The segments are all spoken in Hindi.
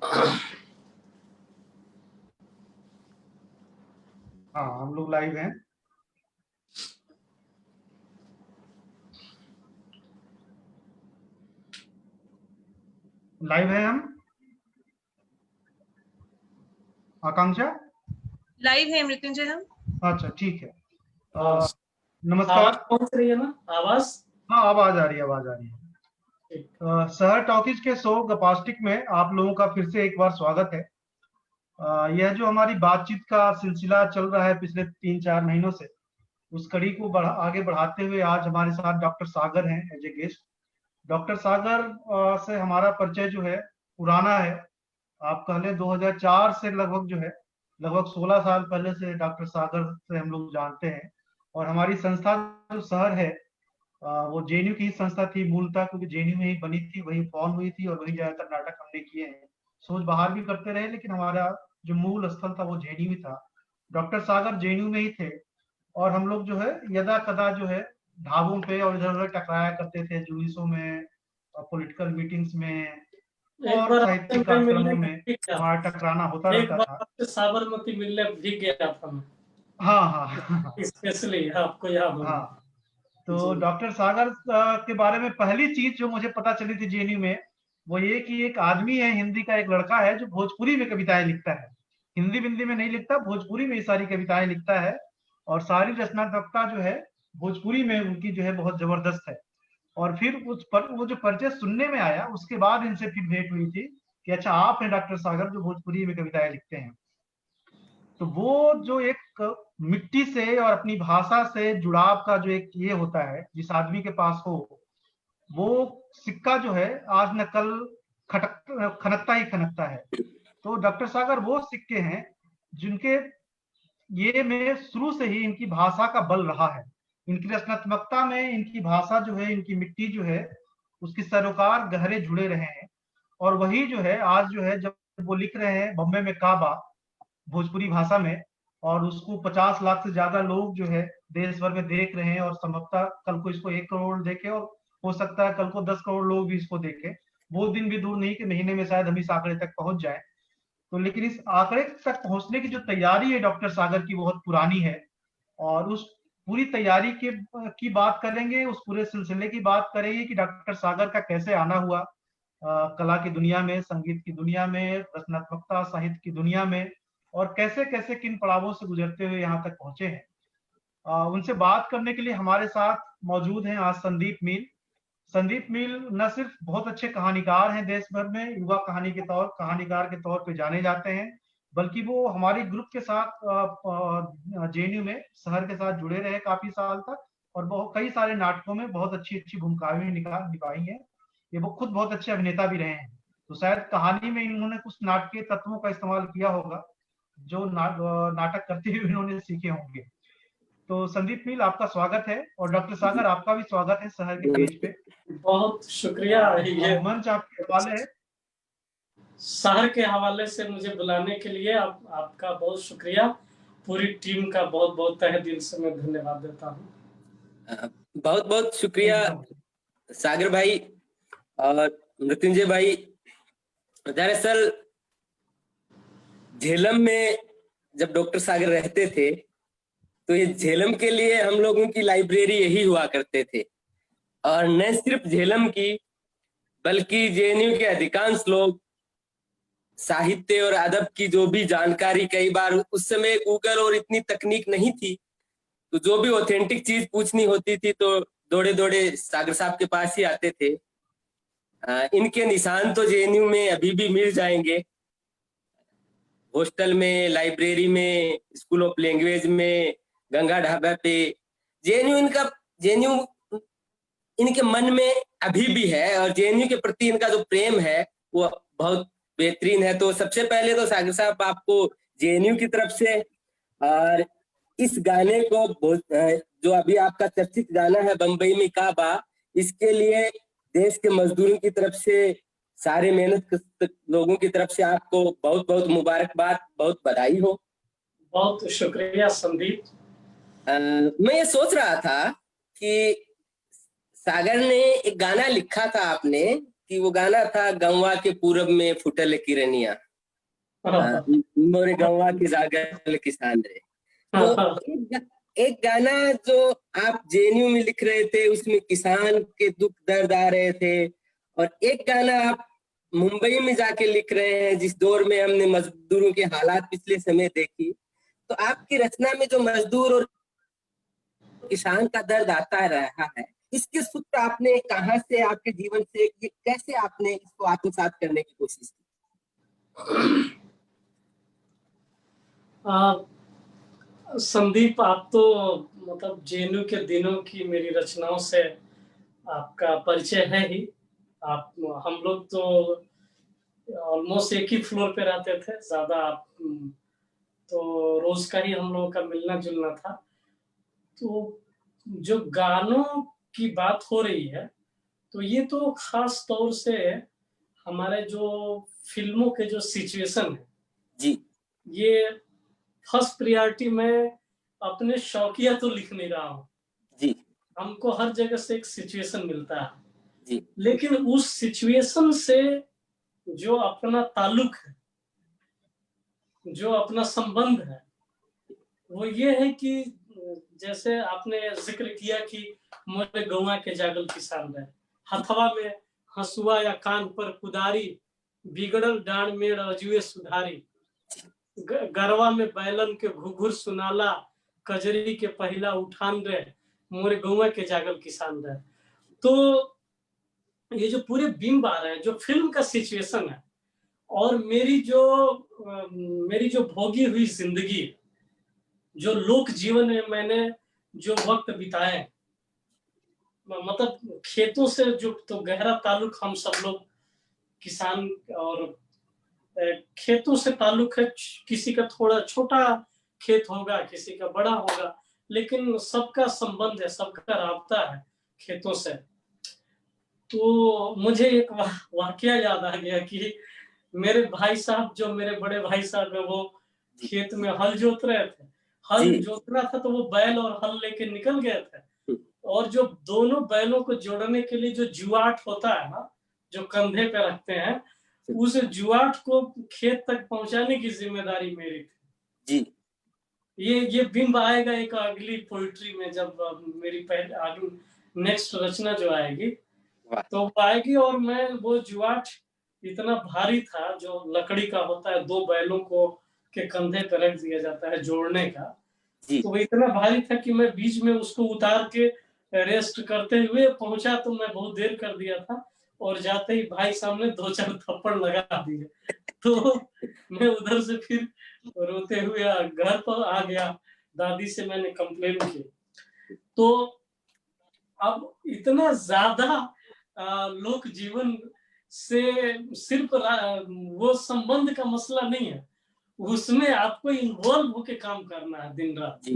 हाँ, हम लोग लाइव हैं। लाइव है हम। आकांक्षा, लाइव है मृत्युंजय हम। अच्छा ठीक है। आवाज नमस्कार। पहुंच रही है ना आवाज? हाँ, आवाज आ रही है, आवाज आ रही है। शहर टॉकीज के शो गपास्टिक में आप लोगों का फिर से एक बार स्वागत है। यह जो हमारी बातचीत का सिलसिला चल रहा है पिछले 3-4 महीनों से, उस कड़ी को आगे बढ़ाते हुए आज हमारे साथ डॉक्टर सागर हैं एज ए गेस्ट। डॉक्टर सागर से हमारा परिचय जो है पुराना है। आप कह लें 2004 से लगभग जो है, लगभग 16 साल पहले से डॉक्टर सागर से हम लोग जानते हैं। और हमारी संस्था जो शहर है, वो जेएनयू की ही संस्था थी मूलतः, क्योंकि जेएनयू में ही बनी थी, वही फॉर्म हुई थी और वही ज्यादातर नाटक हमने किए हैं। सोच बाहर भी करते रहे, लेकिन हमारा जो मूल स्थल था वो जेएनयू ही था। डॉक्टर सागर जेएनयू में ही थे और हम लोग जो है यदा कदा जो है ढाबों पे और इधर उधर टकराया करते थे, जुलूसों में, पॉलिटिकल मीटिंग्स में और साहित्यिक कार्यक्रमों में हमारा टकराना होता रहता था। साबरमती मिलने भी गया था मैं। हाँ हाँ स्पेशली आपको याद होगा। हाँ। तो डॉक्टर सागर के बारे में पहली चीज जो मुझे पता चली थी जेएनयू में, वो ये कि एक आदमी है, हिंदी का एक लड़का है जो भोजपुरी में कविताएं लिखता है। हिंदी बिंदी में नहीं लिखता, भोजपुरी में ही सारी कविताएं लिखता है। और सारी रचनात्मकता जो है भोजपुरी में उनकी जो है बहुत जबरदस्त है। और फिर वो जो परिचय सुनने में आया, उसके बाद इनसे फिर भेंट हुई थी कि अच्छा आप हैं डॉक्टर सागर जो भोजपुरी में कविताएं लिखते हैं। तो वो जो एक मिट्टी से और अपनी भाषा से जुड़ाव का जो एक ये होता है जिस आदमी के पास हो, वो सिक्का जो है आज न कल खनकता ही खनकता है। तो डॉक्टर सागर वो सिक्के हैं जिनके ये में शुरू से ही इनकी भाषा का बल रहा है। इनकी रचनात्मकता में इनकी भाषा जो है, इनकी मिट्टी जो है, उसकी सरोकार गहरे जुड़े रहे हैं। और वही जो है आज जो है, जब वो लिख रहे हैं बॉम्बे में काबा भोजपुरी भाषा में, और उसको 50 लाख से ज्यादा लोग जो है देश भर में देख रहे हैं, और संभवतः कल को इसको 1 करोड़ देखे और हो सकता है कल को 10 करोड़ लोग भी इसको देखें। वो दिन भी दूर नहीं कि महीने में शायद हम इस आंकड़े तक पहुंच जाए। तो लेकिन इस आंकड़े तक पहुंचने की जो तैयारी है डॉक्टर सागर की बहुत पुरानी है। और उस पूरी तैयारी की बात करेंगे, उस पूरे सिलसिले की बात करेंगे कि डॉक्टर सागर का कैसे आना हुआ कला की दुनिया में, संगीत की दुनिया में, रचनात्मकता साहित्य की दुनिया में, और कैसे कैसे किन पड़ावों से गुजरते हुए यहाँ तक पहुंचे हैं। उनसे बात करने के लिए हमारे साथ मौजूद हैं आज संदीप मील। संदीप मील न सिर्फ बहुत अच्छे कहानीकार हैं, देश भर में युवा कहानीकार के तौर पे जाने जाते हैं, बल्कि वो हमारे ग्रुप के साथ जेएनयू में शहर के साथ जुड़े रहे काफी साल तक, और बहुत कई सारे नाटकों में बहुत अच्छी अच्छी भूमिकाएं निभाई हैं। ये वो खुद बहुत अच्छे अभिनेता भी रहे हैं। तो शायद कहानी में इन्होंने कुछ नाटकीय तत्वों का इस्तेमाल किया होगा जो नाटक करते हुए इन्होंने सीखे होंगे। तो संदीप मील, आपका स्वागत है, और डॉक्टर सागर आपका भी स्वागत है शहर के पेज पे। बहुत शुक्रिया। ये मंच आपके हवाले है। शहर के हवाले से मुझे बुलाने के लिए आपका बहुत शुक्रिया। पूरी टीम का बहुत बहुत तहे दिल से मैं धन्यवाद देता हूँ। बहुत बहुत शुक्रिया सागर भाई और मृत्युंजय भाई। दरअसल झेलम में जब डॉक्टर सागर रहते थे तो ये झेलम के लिए हम लोगों की लाइब्रेरी यही हुआ करते थे। और न सिर्फ झेलम की बल्कि जेएनयू के अधिकांश लोग साहित्य और अदब की जो भी जानकारी, कई बार उस समय गूगल और इतनी तकनीक नहीं थी, तो जो भी ऑथेंटिक चीज पूछनी होती थी तो दौड़े दौड़े सागर साहब के पास ही आते थे। इनके निशान तो जेएनयू में अभी भी मिल जाएंगे, हॉस्टल में, लाइब्रेरी में, स्कूल ऑफ लैंग्वेज में, गंगा ढाबा पे। जेएनयू इनके मन में अभी भी है, और जेएनयू के प्रति इनका जो प्रेम है वो बहुत बेहतरीन है। तो सबसे पहले तो सागर साहब आपको जेएनयू की तरफ से, और इस गाने को जो अभी आपका चर्चित गाना है बम्बई में काबा, इसके लिए देश के मजदूरों की तरफ से, सारे मेहनत लोगों की तरफ से आपको बहुत बहुत मुबारकबाद, बहुत बधाई हो। बहुत शुक्रिया संदीप। मैं ये सोच रहा था कि सागर ने एक गाना लिखा था आपने कि वो गाना था गंवा के पूरब में फुटल किरनिया, मोरे गंवा की जागल किसान रे। तो एक गाना जो आप जेएनयू में लिख रहे थे उसमें किसान के दुख दर्द आ रहे थे, और एक गाना आप मुंबई में जाके लिख रहे हैं जिस दौर में हमने मजदूरों के हालात पिछले समय देखी। तो आपकी रचना में जो मजदूर और किसान का दर्द आता रहा है, इसके सूत्र आपने कहाँ से, आपके जीवन से, ये कैसे आपने इसको आत्मसात करने की कोशिश की? संदीप, आप तो मतलब जेएनयू के दिनों की मेरी रचनाओं से आपका परिचय है ही। आप हम लोग तो ऑलमोस्ट एक ही फ्लोर पे रहते थे, ज्यादा तो रोज का ही हम लोगों का मिलना जुलना था। तो जो गानों की बात हो रही है तो ये तो खास तौर से हमारे जो फिल्मों के जो सिचुएशन है जी, ये फर्स्ट प्रायोरिटी में अपने शौकिया तो लिख नहीं रहा हूँ जी, हमको हर जगह से एक सिचुएशन मिलता है जी, लेकिन उस सिचुएशन से जो अपना ताल्लुक है, जो अपना संबंध है, वो ये है कि जैसे आपने जिक्र किया कि मोरे गौवा के जागल किसान रहे, हथवा में हंसुआ या कान पर कुदारी, बिगड़ल डांड मेड़ अजुए सुधारी, गरवा में बैलन के घुघुर सुनाला, कजरी के पहला उठान रे, मोरे गौवा के जागल किसान रहे। तो ये जो पूरे बिंब आ रहे हैं, जो फिल्म का सिचुएशन है और मेरी जो भोगी हुई जिंदगी, जो लोक जीवन में मैंने जो वक्त बिताए, मतलब खेतों से जो तो गहरा ताल्लुक हम सब लोग किसान और खेतों से ताल्लुक है। किसी का थोड़ा छोटा खेत होगा, किसी का बड़ा होगा, लेकिन सबका संबंध है, सबका राब्ता है खेतों से। तो मुझे एक वाकया याद आ गया कि मेरे भाई साहब, जो मेरे बड़े भाई साहब है, वो खेत में हल जोत रहे थे। हल जोतना था तो वो बैल और हल लेके निकल गए थे, और जो दोनों बैलों को जोड़ने के लिए जो जुआट होता है ना, जो कंधे पे रखते हैं, उस जुआट को खेत तक पहुंचाने की जिम्मेदारी मेरी थी। जी, ये बिंब आएगा एक अगली पोइट्री में, जब मेरी पहले आगे नेक्स्ट रचना जो आएगी तो वो आएगी। और मैं वो जुआट इतना भारी था, जो लकड़ी का होता है, दो बैलों को के कंधे पर रख दिया जाता है जोड़ने का, तो वो इतना भारी था कि मैं बीच में उसको उतार के रेस्ट करते हुए पहुंचा, तो मैं बहुत देर कर दिया था, और जाते ही भाई सामने 2-4 थप्पड़ लगा दिए। तो मैं उधर से फिर रोते हुए घर पर आ गया, दादी से मैंने कंप्लेन की। तो अब इतना ज्यादा लोक जीवन से सिर्फ वो संबंध का मसला नहीं है, उसमें आपको इन्वॉल्व होके काम करना है दिन रात।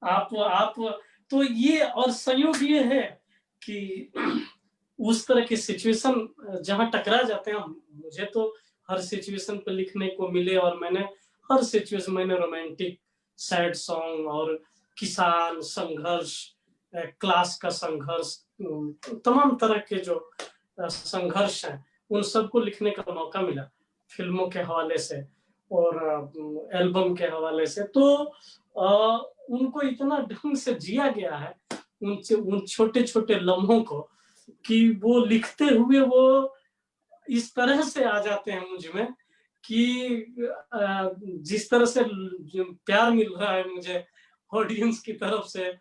आप तो ये, और संयोग ये है कि उस तरह की सिचुएशन जहां टकरा जाते हैं, मुझे तो हर सिचुएशन पे लिखने को मिले, और मैंने हर सिचुएशन, मैंने रोमांटिक सैड सॉन्ग और किसान संघर्ष, क्लास का संघर्ष, तमाम तरह के जो संघर्ष हैं, उन सबको लिखने का मौका मिला फिल्मों के हवाले से और एल्बम के हवाले से। तो उनको इतना ढंग से जिया गया है, उन छोटे छोटे लम्हों को, कि वो लिखते हुए वो इस तरह से आ जाते हैं मुझ में कि जिस तरह से प्यार मिल रहा है मुझे ऑडियंस की तरफ से,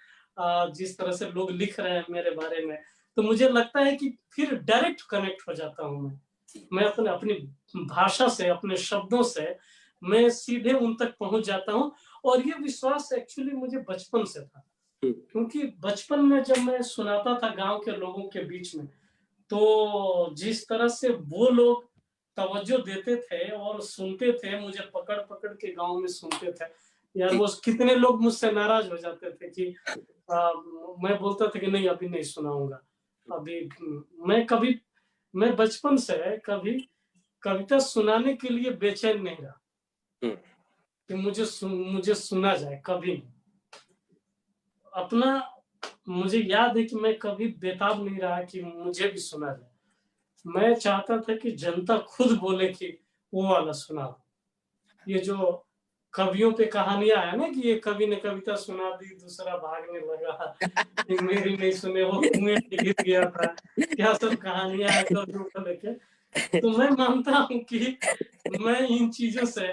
जिस तरह से लोग लिख रहे हैं मेरे बारे में, तो मुझे लगता है कि फिर डायरेक्ट कनेक्ट हो जाता हूँ मैं अपनी भाषा से, अपने शब्दों से मैं सीधे उन तक पहुंच जाता हूँ। और ये विश्वास एक्चुअली मुझे बचपन से था, क्योंकि बचपन में जब मैं सुनाता था गांव के लोगों के बीच में, तो जिस तरह से वो लोग तवज्जो देते थे और सुनते थे, मुझे पकड़ पकड़ के गांव में सुनते थे यार, वो कितने लोग मुझसे नाराज हो जाते थे कि मैं बोलता था कि नहीं, अभी नहीं सुनाऊंगा। अभी मैं बचपन से कभी कविता सुनाने के लिए बेचैन नहीं रहा कि मुझे सुना जाए, कभी नहीं। अपना मुझे याद है कि मैं कभी बेताब नहीं रहा कि मुझे भी सुना जाए। मैं चाहता था कि जनता खुद बोले कि वो वाला सुना। ये जो कवियों पे कहानियां है ना कि ये कवि ने कविता सुना दी, दूसरा भागने लगा, ये मेरी नहीं सुने, वो कुएं में गिर गया था, क्या सब कहानियां है कवियों को लेके। तो मैं मानता हूँ कि मैं इन चीजों से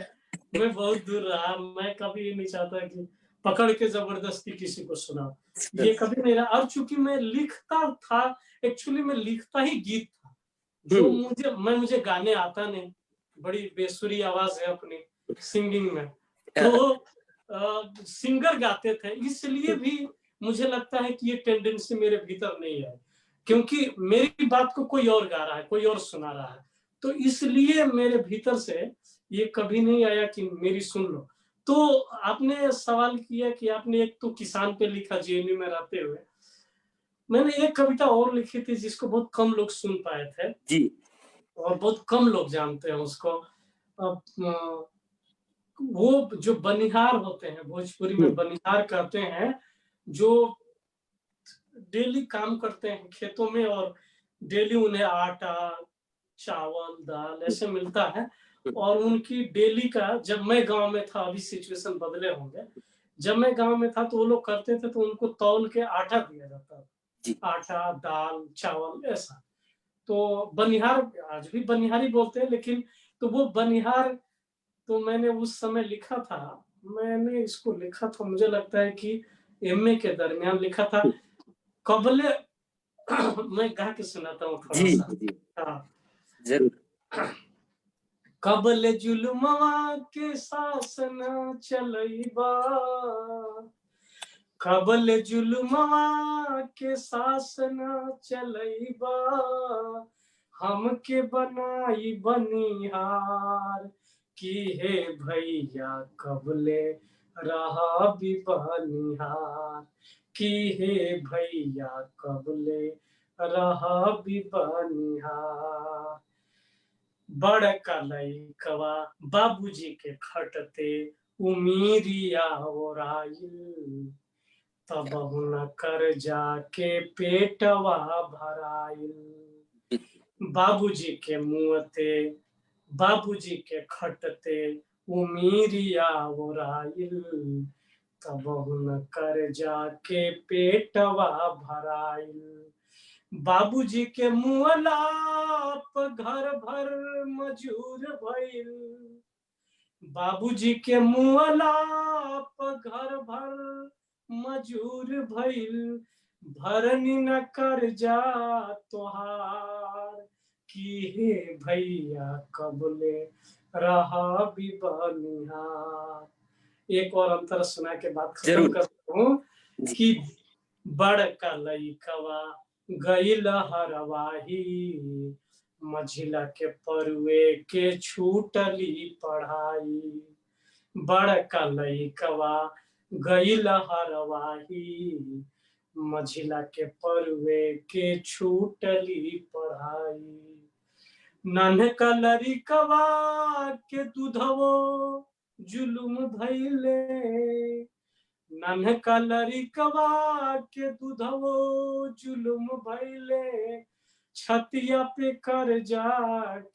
मैं बहुत दूर रहा। मैं कभी नहीं चाहता कि पकड़ के जबरदस्ती किसी को सुना, ये कभी नहीं रहा। और चूंकि मैं लिखता था, एक्चुअली मैं लिखता ही गीत था, जो मुझे गाने आता नहीं, बड़ी बेसुरी आवाज है अपनी सिंगिंग में, तो सिंगर गाते थे, इसलिए भी मुझे लगता है कि ये टेंडेंसी मेरे भीतर नहीं है, क्योंकि मेरी बात को कोई और गा रहा है, कोई और सुना रहा है, तो इसलिए मेरे भीतर से ये कभी नहीं आया कि मेरी सुन लो। तो आपने सवाल किया कि आपने एक तो किसान पे लिखा जेएनयू में रहते हुए, मैंने एक कविता और लिखी थी जिसको बहुत कम लोग सुन पाए थे जी, और बहुत कम लोग जानते हैं उसको। वो जो बनिहार होते हैं, भोजपुरी में बनिहार कहते हैं, जो डेली काम करते हैं खेतों में और डेली उन्हें आटा, चावल, दाल ऐसे मिलता है, और उनकी डेली का, जब मैं गांव में था, अभी सिचुएशन बदले होंगे, जब मैं गांव में था तो वो लोग करते थे तो उनको तौल के आटा दिया जाता था, आटा, दाल, चावल ऐसा। तो बनिहार, आज भी बनिहारी बोलते हैं, लेकिन तो वो बनिहार, तो मैंने उस समय लिखा था, मैंने इसको लिखा था, मुझे लगता है कि एमए के दरमियान लिखा था। कबले मैं गा के सुनाता हूँ थोड़ा जी, सा। जी, हाँ, जरूर। कबले जुल्मवा के शासन चलैबा, कबले जुल्मवा के शासन चलैबा, हमके बनाई बनिहार, कि हे भैया कबले रहा भी बनिहार, कि हे भैया कबले रहा भी बनिहार। बड़का लइकवा बाबूजी के खटते उमीरिया ओराइल, तब न कर जाके पेटवा भराइल। बाबूजी के मुँहते, बाबूजी के खटते उमीरिया ओराइल, तब न कर जाके पेटवा भराइल। बाबूजी के मुअला प घर भर मजूर भइल, बाबूजी के मुअला प घर भर मजूर भइल, भरनी न कर जा तोहार, कि हे भैया कबले रहा भी बनिहार। एक और अंतर सुना के बाद खत्म करता हूँ कि बड़का लइकवा गइल हरवाही, मझिला के परुए के छूटली पढ़ाई। बड़का लइकवा गइल हरवाही, मझिला के परुए के छूटली पढ़ाई। नन्हका लड़िकवा के दूधवो जुलुम भइले, नन्हका लड़िकवा के दूधवो जुलुम भइले, छतिया पे कर जा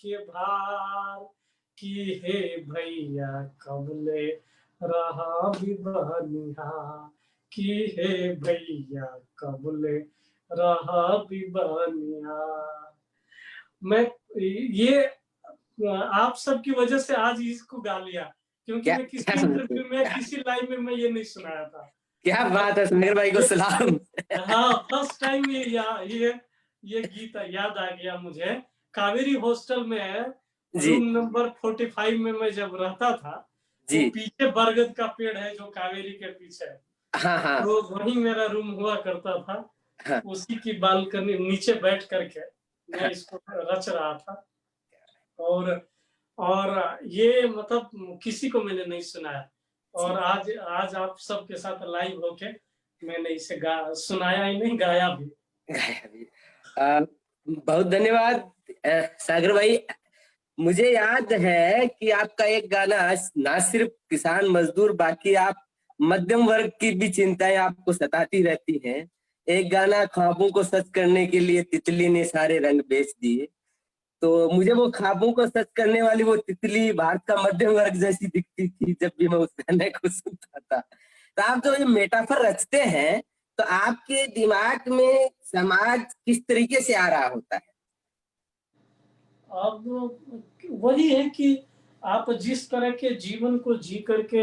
के भार, कि हे भैया कबले रहा भी बनिहार, कि हे भैया कबले रहा भी बनिहार। मैं ये आप सबकी वजह से आज इसको गा लिया, क्योंकि मैं किसी इंटरव्यू में, किसी लाइव में मैं ये नहीं सुनाया था। क्या बात है, समीर भाई को सलाम। हाँ, फर्स्ट टाइम ये गीत याद आ गया मुझे। कावेरी हॉस्टल में रूम नंबर 45 में मैं जब रहता था, तो पीछे बरगद का पेड़ है जो कावेरी के पीछे है, तो वहीं मेरा रूम हुआ करता था। उसी की बालकनी नीचे बैठ करके मैं इसको रच रहा था, और ये मतलब किसी को मैंने नहीं सुनाया, और आज आप सबके साथ लाइव होके मैंने इसे सुनाया ही नहीं, गाया भी। बहुत धन्यवाद सागर भाई। मुझे याद है कि आपका एक गाना ना सिर्फ किसान मजदूर, बाकी आप मध्यम वर्ग की भी चिंताएं आपको सताती रहती हैं। एक गाना ख्वाबों को सच करने के लिए तितली ने सारे रंग बेच दिए, तो मुझे वो ख्वाबों को सच करने वाली वो तितली भारत का मध्यम वर्ग जैसी दिखती थी जब भी मैं उस गाने को सुनता था। तो आप जो ये मेटाफर रचते हैं तो आपके दिमाग में समाज किस तरीके से आ रहा होता है? अब वही है कि आप जिस तरह के जीवन को जी करके,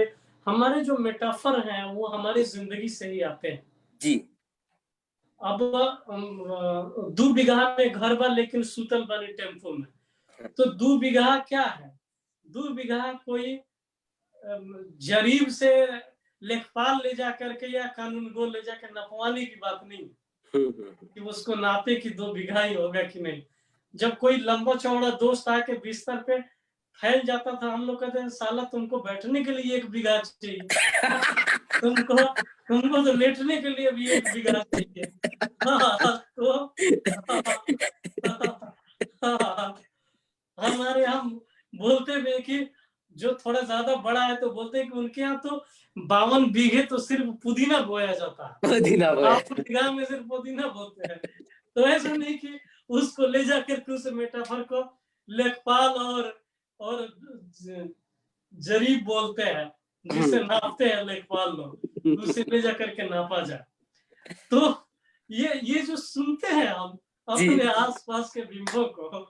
हमारे जो मेटाफर हैं वो हमारी जिंदगी से ही आते हैं जी। अब 2 बीघा में घर बा लेकिन सुतल बनी टेम्पो में, तो 2 बीघा क्या है? 2 बीघा कोई जरीब से लेखपाल ले जा करके या कानून गो ले जाकर नपवाने की बात नहीं कि उसको नापे कि 2 बीघा ही होगा कि नहीं। जब कोई लंबा चौड़ा दोस्त आके बिस्तर पे फैल जाता था, हम लोग कहते हैं साला तुमको बैठने के लिए 1 बीघा चाहिए, तुमको तो लेटने के लिए भी 1 बीघा चाहिए। तो हमारे हम बोलते हुए कि जो थोड़ा ज्यादा बड़ा है तो बोलते हैं कि उनके यहाँ तो 52 बीघे तो सिर्फ पुदीना बोया जाता है, पुदीना बोया। 52 बीघा में सिर्फ पुदीना बोते हैं। तो ऐसा नहीं कि उसको ले जाकर के उस मेटाफर को लेखपाल और जरीब बोलते हैं, जिसे नापते हैं लेखपाल लोग, उसे ले जाकर के नापा जाए। तो ये जो सुनते हैं हम अपने आसपास के बिंबों को,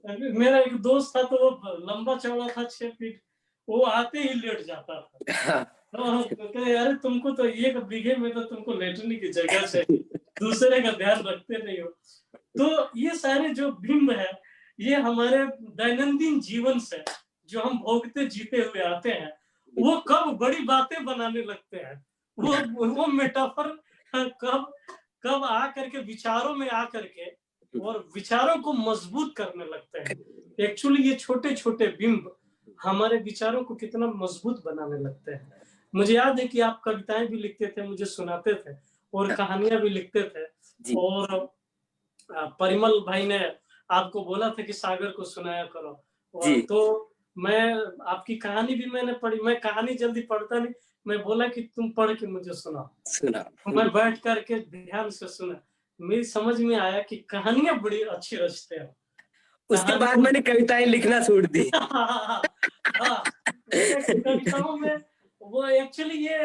मेरा एक दोस्त था तो वो लंबा चौड़ा था 6 फीट, वो आते ही लेट जाता था। तो यार तुमको तो 1 बीघे में तो तुमको लेटने की जगह चाहिए, दूसरे का ध्यान रखते नहीं हो। तो ये सारे जो बिंब है ये हमारे दैनंदिन जीवन से जो हम भोगते जीते हुए आते हैं, वो कब बड़ी बातें बनाने लगते हैं, वो मेटाफर कब आ करके विचारों में आ करके और विचारों को मजबूत करने लगते हैं। एक्चुअली ये छोटे छोटे बिंब हमारे विचारों को कितना मजबूत बनाने लगते हैं। मुझे याद है कि आप कविताएं भी लिखते थे, मुझे सुनाते थे और कहानियां भी लिखते थे, और परिमल भाई ने आपको बोला था कि सागर को सुनाया करो, और तो मैं आपकी कहानी भी मैंने पढ़ी। मैं कहानी जल्दी पढ़ता नहीं, मैं बोला कि तुम पढ़ के मुझे सुना। मैं बैठ करके ध्यान से सुना, मेरी समझ में आया कि कहानियां बड़ी अच्छी रचते हैं। उसके बाद मैंने कविताएं लिखना छोड़ दी। कविताओं में वो एक्चुअली ये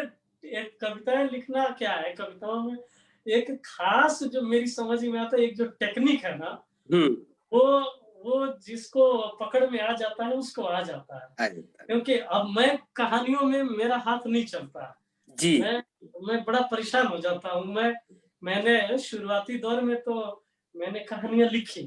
एक कविताएं लिखना क्या है, कविताओं में एक खास जो मेरी समझ में आता है, एक जो टेक्निक है ना, वो जिसको पकड़ में आ जाता है उसको आ जाता है। क्योंकि अब मैं कहानियों में मेरा हाथ नहीं चलता जी। मैं बड़ा परेशान हो जाता हूँ। मैंने शुरुआती दौर में तो मैंने कहानियां लिखी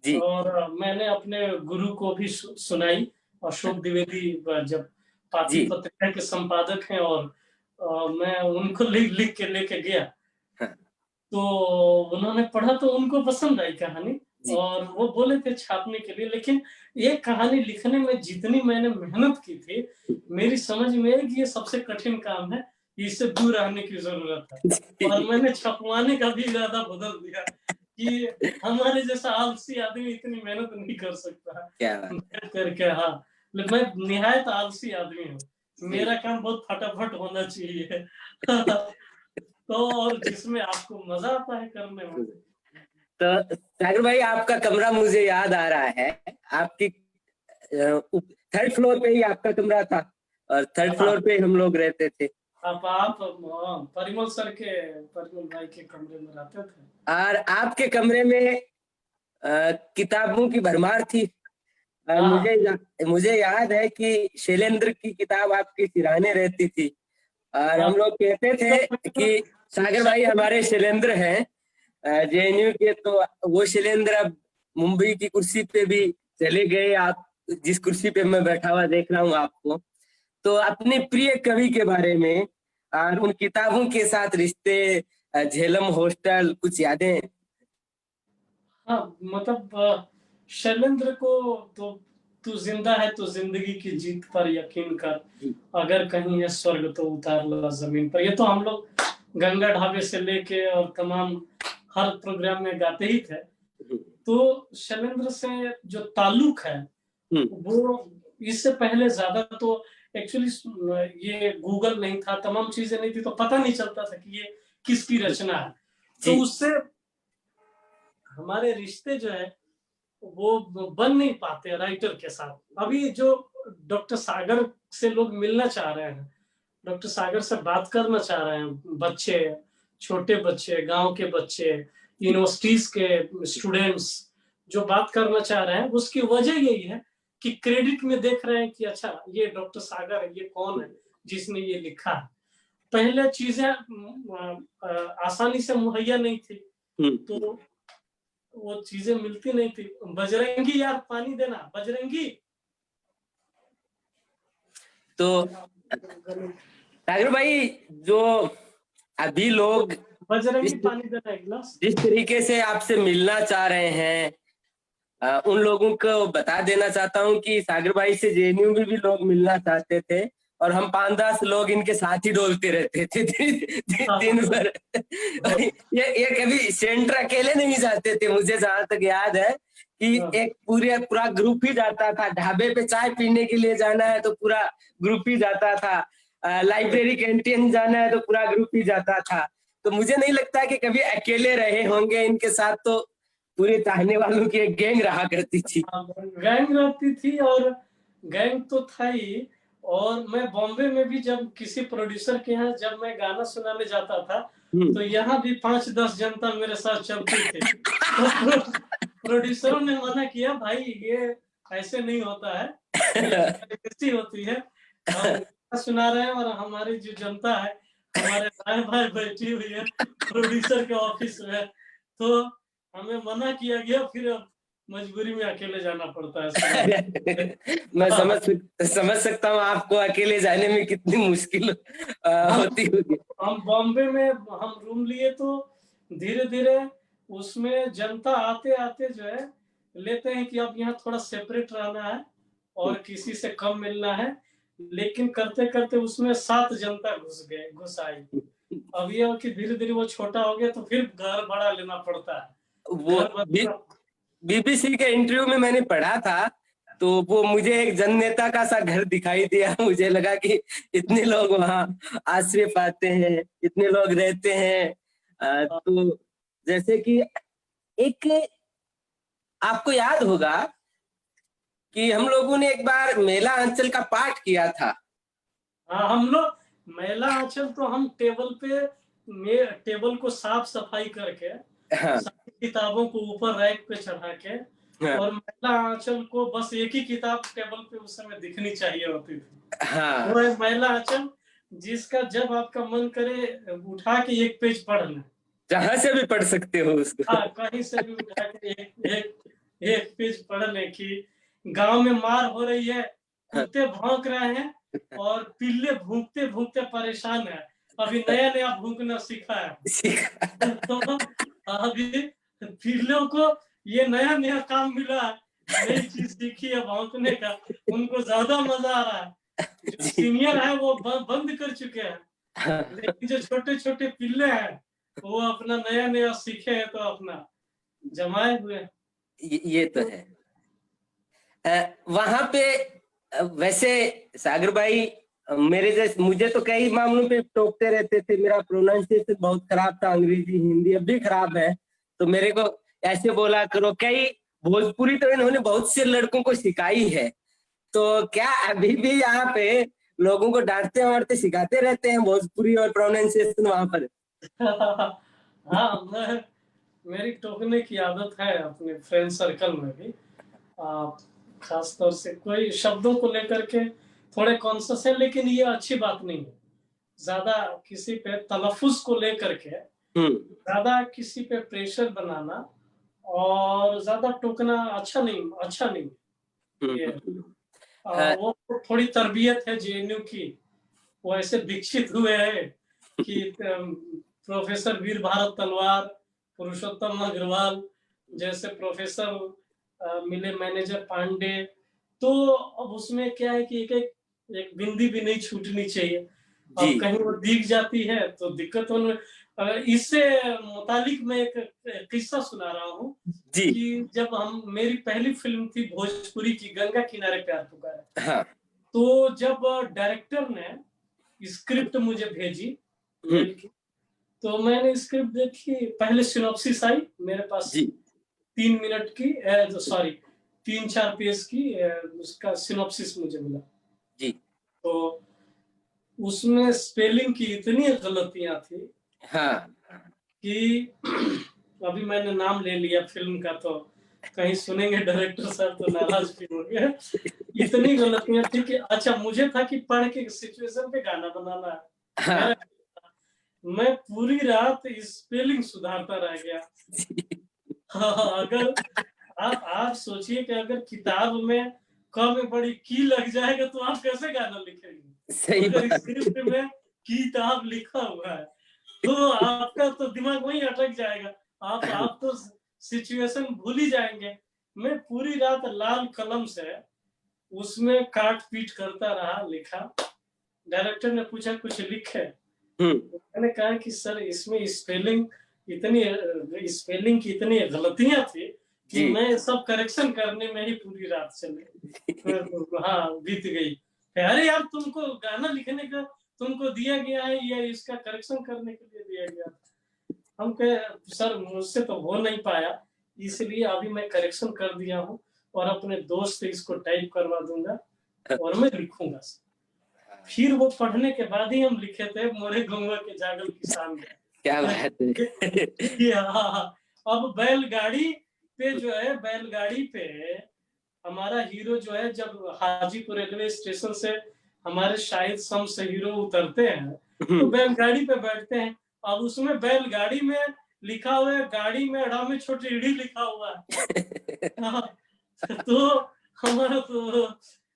जी। और मैंने अपने गुरु को भी सुनाई। अशोक द्विवेदी जब पाती पत्रिका के संपादक हैं, और मैं उनको लिख के लेके गया, तो उन्होंने पढ़ा तो उनको पसंद आई कहानी, और वो बोले थे छापने के लिए। लेकिन ये कहानी लिखने में जितनी मैंने मेहनत की थी, मेरी समझ में है कि ये सबसे कठिन काम है, इससे दूर रहने की जरूरत है। और मैंने छपवाने का भी इरादा बदल दिया कि हमारे जैसा आलसी आदमी इतनी मेहनत नहीं कर सकता करके। हाँ, मैं निहायत आलसी आदमी हूँ, मेरा काम बहुत फटाफट होना चाहिए। तो और जिसमें आपको मजा आता है करने में। तो सागर भाई, आपका कमरा मुझे याद आ रहा है, आपकी 3rd फ्लोर पे ही आपका कमरा था, और 3rd फ्लोर पे हम लोग रहते थे। आप परिमल भाई के कमरे में रहते थे, और आपके कमरे में किताबों की भरमार थी। मुझे याद है कि शैलेंद्र की किताब आपके सिरहाने रहती थी, और हम लोग कहते थे कि सागर भाई हमारे शैलेंद्र हैं जेएनयू के। तो वो शैलेंद्र अब मुंबई की कुर्सी पे भी चले गए, आप जिस कुर्सी पे मैं बैठा हुआ देख रहा हूँ आपको। तो अपने प्रिय कवि के बारे में और उन किताबों के साथ रिश्ते, झेलम हॉस्टल, कुछ यादें? हाँ, मतलब शैलेंद्र को तो तू जिंदा है तो जिंदगी की जीत पर यकीन कर, अगर कहीं है स्वर्ग तो उतार ला जमीन पर। ये तो हम लोग गंगा ढाबे से लेके और तमाम हर प्रोग्राम में गाते ही थे। तो शैलेंद्र से जो ताल्लुक है वो इससे पहले ज्यादा तो एक्चुअली ये गूगल नहीं था, तमाम चीजें नहीं थी, तो पता नहीं चलता था कि ये किसकी रचना है। तो उससे हमारे रिश्ते जो है वो बन नहीं पाते राइटर के साथ। अभी जो डॉक्टर सागर से लोग मिलना चाह रहे हैं, डॉक्टर सागर से बात करना चाह रहे हैं, बच्चे, छोटे बच्चे, गांव के बच्चे, यूनिवर्सिटीज के स्टूडेंट्स जो बात करना चाह रहे हैं, उसकी वजह यही है कि क्रेडिट में देख रहे हैं कि अच्छा ये डॉक्टर सागर है, ये कौन है जिसने ये लिखा है। पहले चीजें आसानी से मुहैया नहीं थी, तो वो चीजें मिलती नहीं थी। बजरंगी यार पानी देना, बजरंगी। तो सागर भाई, जो अभी लोग बजरंगी पानी देना एक गिलास। जिस तरीके से आपसे मिलना चाह रहे हैं, उन लोगों को बता देना चाहता हूं कि सागर भाई से जेएनयू में भी लोग मिलना चाहते थे, और हम 5-10 लोग इनके साथ ही डोलते रहते थे दिन भर। ये कभी सेंटर अकेले नहीं जाते थे, मुझे जहां तक याद है कि एक पूरा ग्रुप ही जाता था। ढाबे पे चाय पीने के लिए जाना है तो पूरा ग्रुप ही जाता था, लाइब्रेरी कैंटीन जाना है तो पूरा ग्रुप ही जाता था। तो मुझे नहीं लगता कि कभी अकेले रहे होंगे इनके साथ, तो पूरे चाहने वालों की एक गैंग रहा करती थी। गैंग रहती थी, और गैंग तो था ही। और मैं बॉम्बे में भी जब किसी प्रोड्यूसर के यहाँ जब मैं गाना सुनाने जाता था, तो यहाँ भी 5-10 जनता मेरे साथ चलती थी। तो प्रोड्यूसरों ने मना किया, भाई ये ऐसे नहीं होता है, ऐसी होती है। हम सुना रहे हैं और हमारी जो जनता है, हमारे भाई भाई बैठी हुई है प्रोड्यूसर के ऑफिस में, तो हमें मना किया गया। फिर मजबूरी में अकेले जाना पड़ता है। मैं समझ सकता हूँ आपको अकेले जाने में कितनी मुश्किल होती होगी। हम बॉम्बे में हम रूम लिए, तो धीरे धीरे उसमें जनता आते आते जो है लेते हैं कि अब यहाँ थोड़ा सेपरेट रहना है और किसी से कम मिलना है। लेकिन करते करते उसमें 7 जनता घुस आई। अब ये कि धीरे धीरे वो छोटा हो गया, तो फिर घर बड़ा लेना पड़ता है। वो बीबीसी के इंटरव्यू में मैंने पढ़ा था, तो वो मुझे एक जननेता का सा घर दिखाई दिया। मुझे लगा कि इतने लोग वहाँ आश्रय पाते हैं, इतने लोग रहते हैं। तो जैसे कि एक आपको याद होगा कि हम लोगों ने एक बार मेला अंचल का पाठ किया था। हाँ, हम लोग मेला अंचल तो हम टेबल को साफ सफाई करके, हाँ, किताबों को ऊपर रैक पे चढ़ा के, हाँ, और महिला आंचल को बस एक ही किताब टेबल पे उस समय दिखनी चाहिए होती थी। हाँ, वो है महिला आंचल, जिसका जब आपका मन करे उठा के एक पेज पढ़ लें, जहां से भी पढ़ सकते हो उसको। हाँ, कहीं से भी उठा के एक पेज पढ़ लें कि गांव में मार हो रही है, कुत्ते भौंक रहे हैं और पिल्ले भूखते भूखते परेशान है। अभी नया नया भूखना सीखा है। तो अभी पिल्लों को ये नया नया काम मिला है, नई चीज सीखी है भौंकने का, उनको ज्यादा मजा आ रहा है। जो सीनियर है वो बंद कर चुके हैं, लेकिन जो छोटे छोटे पिल्ले हैं वो अपना नया नया सीखे हैं, तो अपना जमाए हुए। ये तो है। वहां पे वैसे सागर भाई, मेरे जैसे मुझे तो कई मामलों पे टोकते रहते थे। मेरा प्रोनाउंसिएशन बहुत खराब था, अंग्रेजी हिंदी अब भी खराब है, तो मेरे को ऐसे बोला करो। कई भोजपुरी तो इन्होंने बहुत से लड़कों को सिखाई है। तो क्या अभी भी यहाँ पे लोगों को डांटते वाटते सिखाते रहते हैं भोजपुरी और प्रोनाउंसिएशन वहां पर? हाँ, मेरी टोकने की आदत है अपने फ्रेंड सर्कल में भी। खास तौर से कोई शब्दों को लेकर के थोड़े कॉन्शियस है, लेकिन ये अच्छी बात नहीं है। ज्यादा किसी पे तलफ्फुज को लेकर के ज्यादा किसी पे प्रेशर बनाना और ज्यादा टोकना अच्छा नहीं। ये वो थोड़ी तरबियत है जेएनयू की, वो ऐसे दीक्षित हुए हैं कि प्रोफेसर वीर भारत तलवार, पुरुषोत्तम अग्रवाल जैसे प्रोफेसर मिले, मैनेजर पांडे। तो अब उसमें क्या है कि एक बिंदी भी नहीं छूटनी चाहिए। अब कहीं वो दिख जाती है तो दिक्कत होने। इससे मुतालिक मैं एक किस्सा सुना रहा हूँ कि जब मेरी पहली फिल्म थी भोजपुरी की, गंगा किनारे प्यार पुकारा। हाँ। तो जब डायरेक्टर ने स्क्रिप्ट मुझे भेजी, तो मैंने स्क्रिप्ट देखी, पहले सिनॉप्सिस आई मेरे पास, 3 मिनट की, सॉरी 3-4 पेज की उसका सिनॉप्सिस मुझे मिला जी। तो उसमें स्पेलिंग की इतनी गलतियां थी हाँ कि अभी मैंने नाम ले लिया फिल्म का, तो कहीं सुनेंगे डायरेक्टर साहब तो नाराज भी होंगे। इतनी गलतियां थी कि अच्छा मुझे था कि पढ़ के सिचुएशन पे गाना बनाना है। हाँ मैं पूरी रात स्पेलिंग सुधारता रह गया। हाँ, अगर आप सोचिए कि अगर किताब में क में बड़ी की लग जाएगा तो आप कैसे गाना लिखेंगे? सही अगर बात। स्क्रिप्ट में किताब लिखा हुआ है तो आपका तो दिमाग वहीं अटक जाएगा। आप तो सिचुएशन भूल ही जाएंगे। मैं पूरी रात लाल कलम से उसमें काट पीट करता रहा, लिखा। डायरेक्टर ने पूछा कुछ लिखे, मैंने कहा कि सर इसमें स्पेलिंग की इतनी गलतियां थी कि मैं सब करेक्शन करने में ही पूरी रात चले। हाँ बीत गई। अरे यार तुमको गाना लिखने का तुमको दिया गया है या इसका करेक्शन करने के लिए दिया गया? हम कहे सर मुझसे तो हो नहीं पाया, इसलिए अभी मैं करेक्शन कर दिया हूँ और अपने दोस्त से इसको टाइप करवा दूंगा और मैं लिखूंगा। फिर वो पढ़ने के बाद ही हम लिखे थे मोरे गंगा के जागल किसान में। क्या बात है। हाँ, अब बैलगाड़ी पे जो है, बैलगाड़ी पे हमारा हीरो जो है, जब हाजीपुर रेलवे स्टेशन से हमारे शाहिद शम्स से हीरो उतरते हैं तो बैलगाड़ी पे बैठते हैं। अब उसमें बैलगाड़ी में लिखा हुआ है, गाड़ी में अड़ा में छोटी ईड़ी लिखा हुआ है। हाँ, तो हमारा तो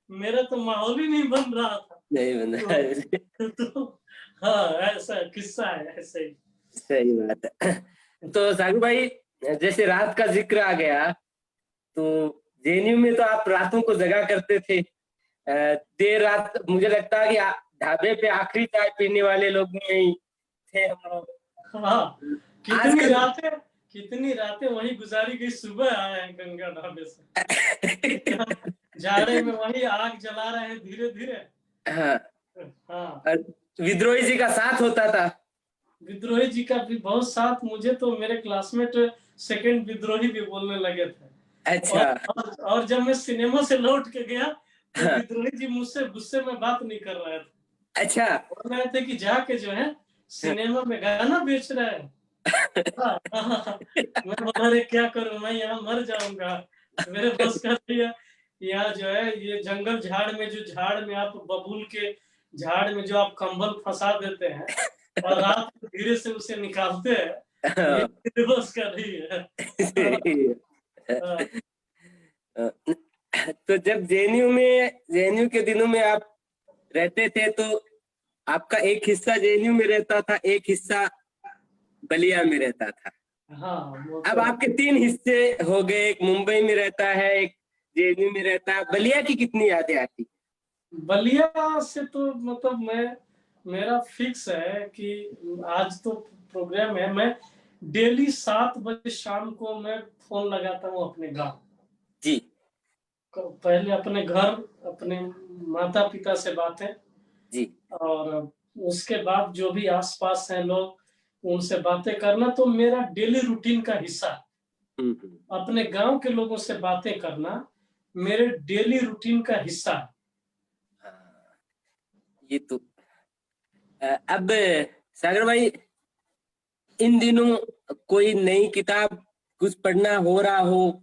मेरा तो माहौल ही नहीं बन रहा था। नहीं बना। तो हाँ ऐसा किस्सा है ऐसे ही। सही बात है। तो सागू भाई जैसे रात का जिक्र आ गया, तो जेएनयू में तो आप रातों को जगा करते थे। देर रात मुझे लगता है कि ढाबे पे आखिरी चाय पीने वाले लोग नहीं थे हम लोग। हाँ, कितनी रातें वही गुजारी गई, सुबह आए हैं गंगा ढाबे से। जाड़े में वही आग जला रहे हैं धीरे धीरे। हाँ, हाँ, विद्रोही जी का साथ होता था। विद्रोही जी का भी बहुत साथ, मुझे तो मेरे क्लासमेट सेकंड विद्रोही भी बोलने लगे थे। अच्छा। और जब मैं सिनेमा से लौट के गया तो विद्रोही जी मुझसे गुस्से में बात नहीं कर रहे थे। अच्छा, बोल रहे थे कि जाके जो है सिनेमा में गाना बेच रहे हैं। मैं बोला अरे क्या करूं, मैं यहाँ मर जाऊंगा, मेरे बस का नहीं है। यहाँ जो है ये जंगल झाड़ में, जो झाड़ में आप बबूल के झाड़ में जो आप कंबल फंसा देते हैं और रात को धीरे से उसे निकालते हैं, ये मेरे बस का नहीं है। तो जब जेएनयू के दिनों में आप रहते थे तो आपका एक हिस्सा जेएनयू में रहता था, एक हिस्सा बलिया में रहता था। हाँ, अब आपके 3 हिस्से हो गए, एक मुंबई में रहता है, एक जेएनयू में रहता है। बलिया की कितनी यादें आती? बलिया से तो मतलब मेरा फिक्स है कि आज तो प्रोग्राम है, मैं डेली 7 बजे शाम को मैं फोन लगाता हूँ अपने गांव जी। पहले अपने घर, अपने माता पिता से बातें जी, और उसके बाद जो भी आसपास हैं लोग उनसे बातें करना, तो मेरा डेली रूटीन का हिस्सा। अपने गांव के लोगों से बातें करना मेरे डेली रूटीन का हिस्सा। ये तो अब सागर भाई इन दिनों कोई नई किताब कुछ पढ़ना हो रहा हो,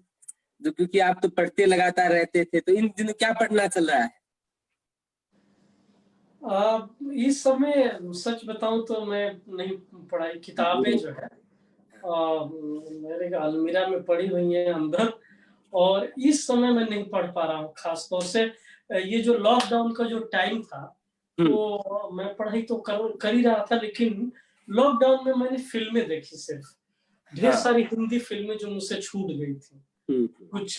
जो क्योंकि आप तो पढ़ते लगातार रहते थे, तो इन दिनों क्या पढ़ना चल रहा है? इस समय सच बताऊं तो मैं नहीं पढ़ाई, किताबें जो है मेरे अलमीरा में पड़ी हुई हैं अंदर, और इस समय मैं नहीं पढ़ पा रहा हूँ। खासतौर से ये जो लॉकडाउन का जो टाइम था तो मैं पढ़ाई तो कर ही रहा था, लेकिन लॉकडाउन में मैंने फिल्में देखी, सिर्फ ढेर सारी हिंदी फिल्में जो मुझसे छूट गई थी। कुछ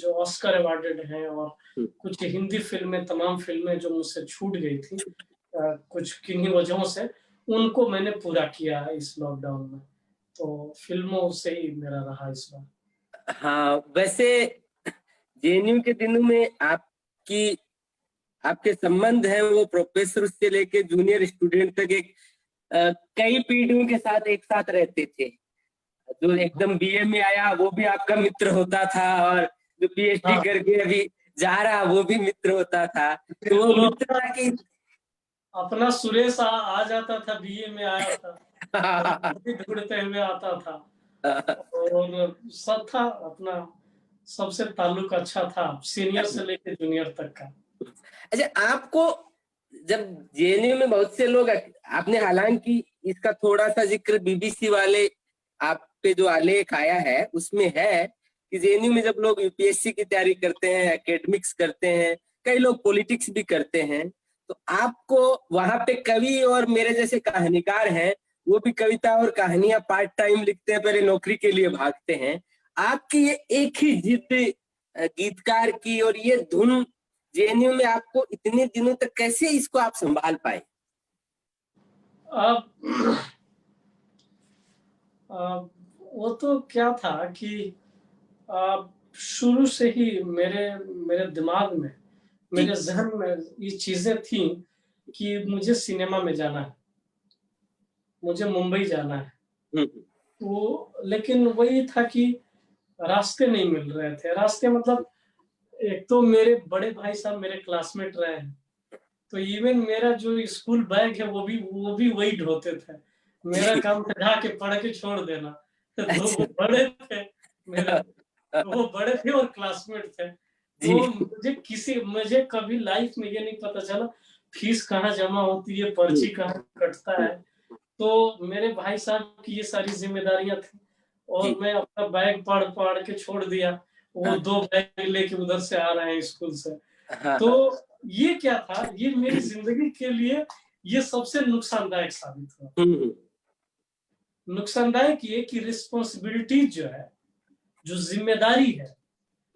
जो ऑस्कर अवार्डेड हैं और कुछ हिंदी फिल्में, तमाम फिल्में जो मुझसे छूट गई थी कुछ किन्हीं वजहों से, उनको मैंने पूरा किया इस लॉकडाउन में। तो फिल्मों से ही मेरा रहा इस बार। हाँ, वैसे जेएनयू के दिनों में आपके संबंध हैं वो प्रोफेसर से लेके जूनियर स्टूडेंट तक एक कई पीढ़ियों के साथ एक साथ रहते थे। जो एकदम बीए में आया वो भी आपका मित्र होता था, और जो पीएचडी हाँ। करके अभी जा रहा वो भी मित्र होता था। तो वो बिल्कुल, मित्रता की अपना सुरेश आ जाता था, बीए में आया था और भी ढूंढते हुए आता था, और सब था अपना, सबसे ताल्लुक अच्छा था, सीनियर से लेकर जूनियर तक का। अच्छा, आपको जब जेएनयू में बहुत से लोग, आपने हालांकि इसका थोड़ा सा जिक्र बीबीसी वाले आप पे जो आलेख आया है उसमें है कि जेएनयू में जब लोग यूपीएससी की तैयारी करते हैं, एकेडमिक्स करते हैं, कई लोग पॉलिटिक्स भी करते हैं, तो आपको वहां पे कवि और मेरे जैसे कहानीकार हैं, वो भी कविता और कहानियां पार्ट टाइम लिखते हैं, पहले नौकरी के लिए भागते हैं। आपकी ये एक ही जिद गीतकार की और ये धुन जेएनयू में आपको इतने दिनों तक कैसे इसको आप संभाल पाए? वो तो क्या था कि शुरू से ही मेरे मेरे दिमाग में, मेरे जहन में ये चीजें थी कि मुझे सिनेमा में जाना है, मुझे मुंबई जाना है। तो लेकिन वही था कि रास्ते नहीं मिल रहे थे। रास्ते मतलब, एक तो मेरे बड़े भाई साहब मेरे क्लासमेट रहे हैं, तो इवन मेरा जो स्कूल बैग है वो भी वही ढोते थे। मेरा काम था ढा के पढ़ के छोड़ देना। तो वो बड़े थे मेरे, वो बड़े थे और क्लासमेट थे। तो मुझे कभी लाइफ में ये नहीं पता चला फीस कहाँ जमा होती है, पर्ची कहाँ कटता है। तो मेरे भाई साहब की ये सारी जिम्मेदारियां थी, और मैं अपना बैग पढ़ के छोड़ दिया। वो 2 बैग लेके उधर से आ रहे हैं स्कूल से। तो ये क्या था, ये मेरी जिंदगी के लिए ये सबसे नुकसानदायक साबित हुआ। नुकसानदायक ये कि रिस्पॉन्सिबिलिटी जो है, जो जिम्मेदारी है,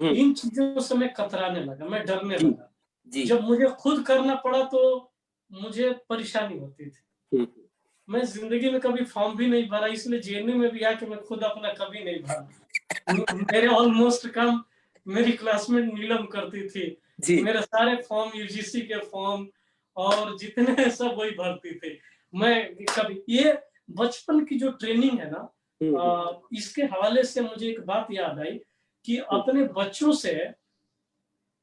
इन चीजों से मैं कतराने लगा, मैं डरने लगा। जब मुझे खुद करना पड़ा तो मुझे परेशानी होती थी। मैं जिंदगी में कभी फॉर्म भी नहीं भरा, इसलिए जेएनयू में भी आके मैं खुद अपना कभी नहीं भरा। मेरे ऑलमोस्ट काम मेरी क्लासमेट नीलम करती थी। मेरे सारे फॉर्म, यूजीसी के फॉर्म और जितने सब वही भरती थी। मैं कभी, ये बचपन की जो ट्रेनिंग है ना, इसके हवाले से मुझे एक बात याद आई कि अपने बच्चों से,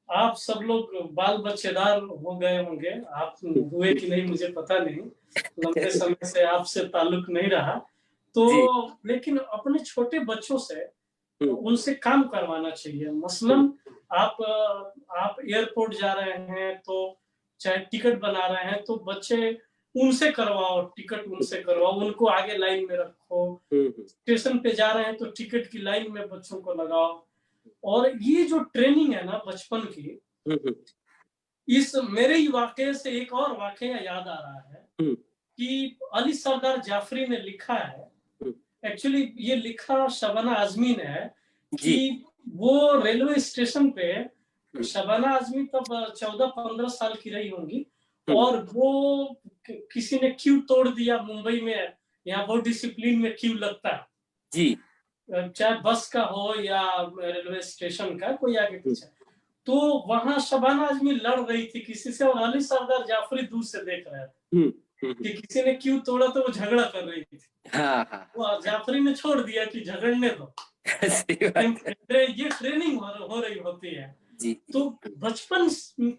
आप सब लोग बाल बच्चेदार हो गए होंगे, आप हुए कि नहीं मुझे पता नहीं, लंबे समय से आपसे ताल्लुक नहीं रहा, तो लेकिन अपने छोटे बच्चों से उनसे काम करवाना चाहिए। मसलन आप एयरपोर्ट जा रहे हैं, तो चाहे टिकट बना रहे हैं, तो बच्चे उनसे करवाओ, टिकट उनसे करवाओ, उनको आगे लाइन में रखो। स्टेशन पे जा रहे हैं तो टिकट की लाइन में बच्चों को लगाओ। और ये जो ट्रेनिंग है ना बचपन की, इस मेरे ही वाकये से एक और वाकया याद आ रहा है कि अली सरदार जाफरी ने लिखा है, एक्चुअली ये लिखा शबाना आजमी ने है, कि वो रेलवे स्टेशन पे, शबाना आजमी तब 14-15 साल की रही होंगी, और वो किसी ने क्यू तोड़ दिया मुंबई में। यहाँ बहुत डिसिप्लिन में क्यू लगता है जी, चाहे बस का हो या रेलवे स्टेशन का, कोई आगे पीछे। तो वहां शबाना आजमी लड़ रही थी किसी से, और अली सरदार जाफरी दूर से देख रहे थे कि किसी ने क्यों तोड़ा, तो वो झगड़ा कर रही थी। वो जाफरी ने छोड़ दिया कि झगड़ने दो। ये ट्रेनिंग हो रही होती है जी। तो बचपन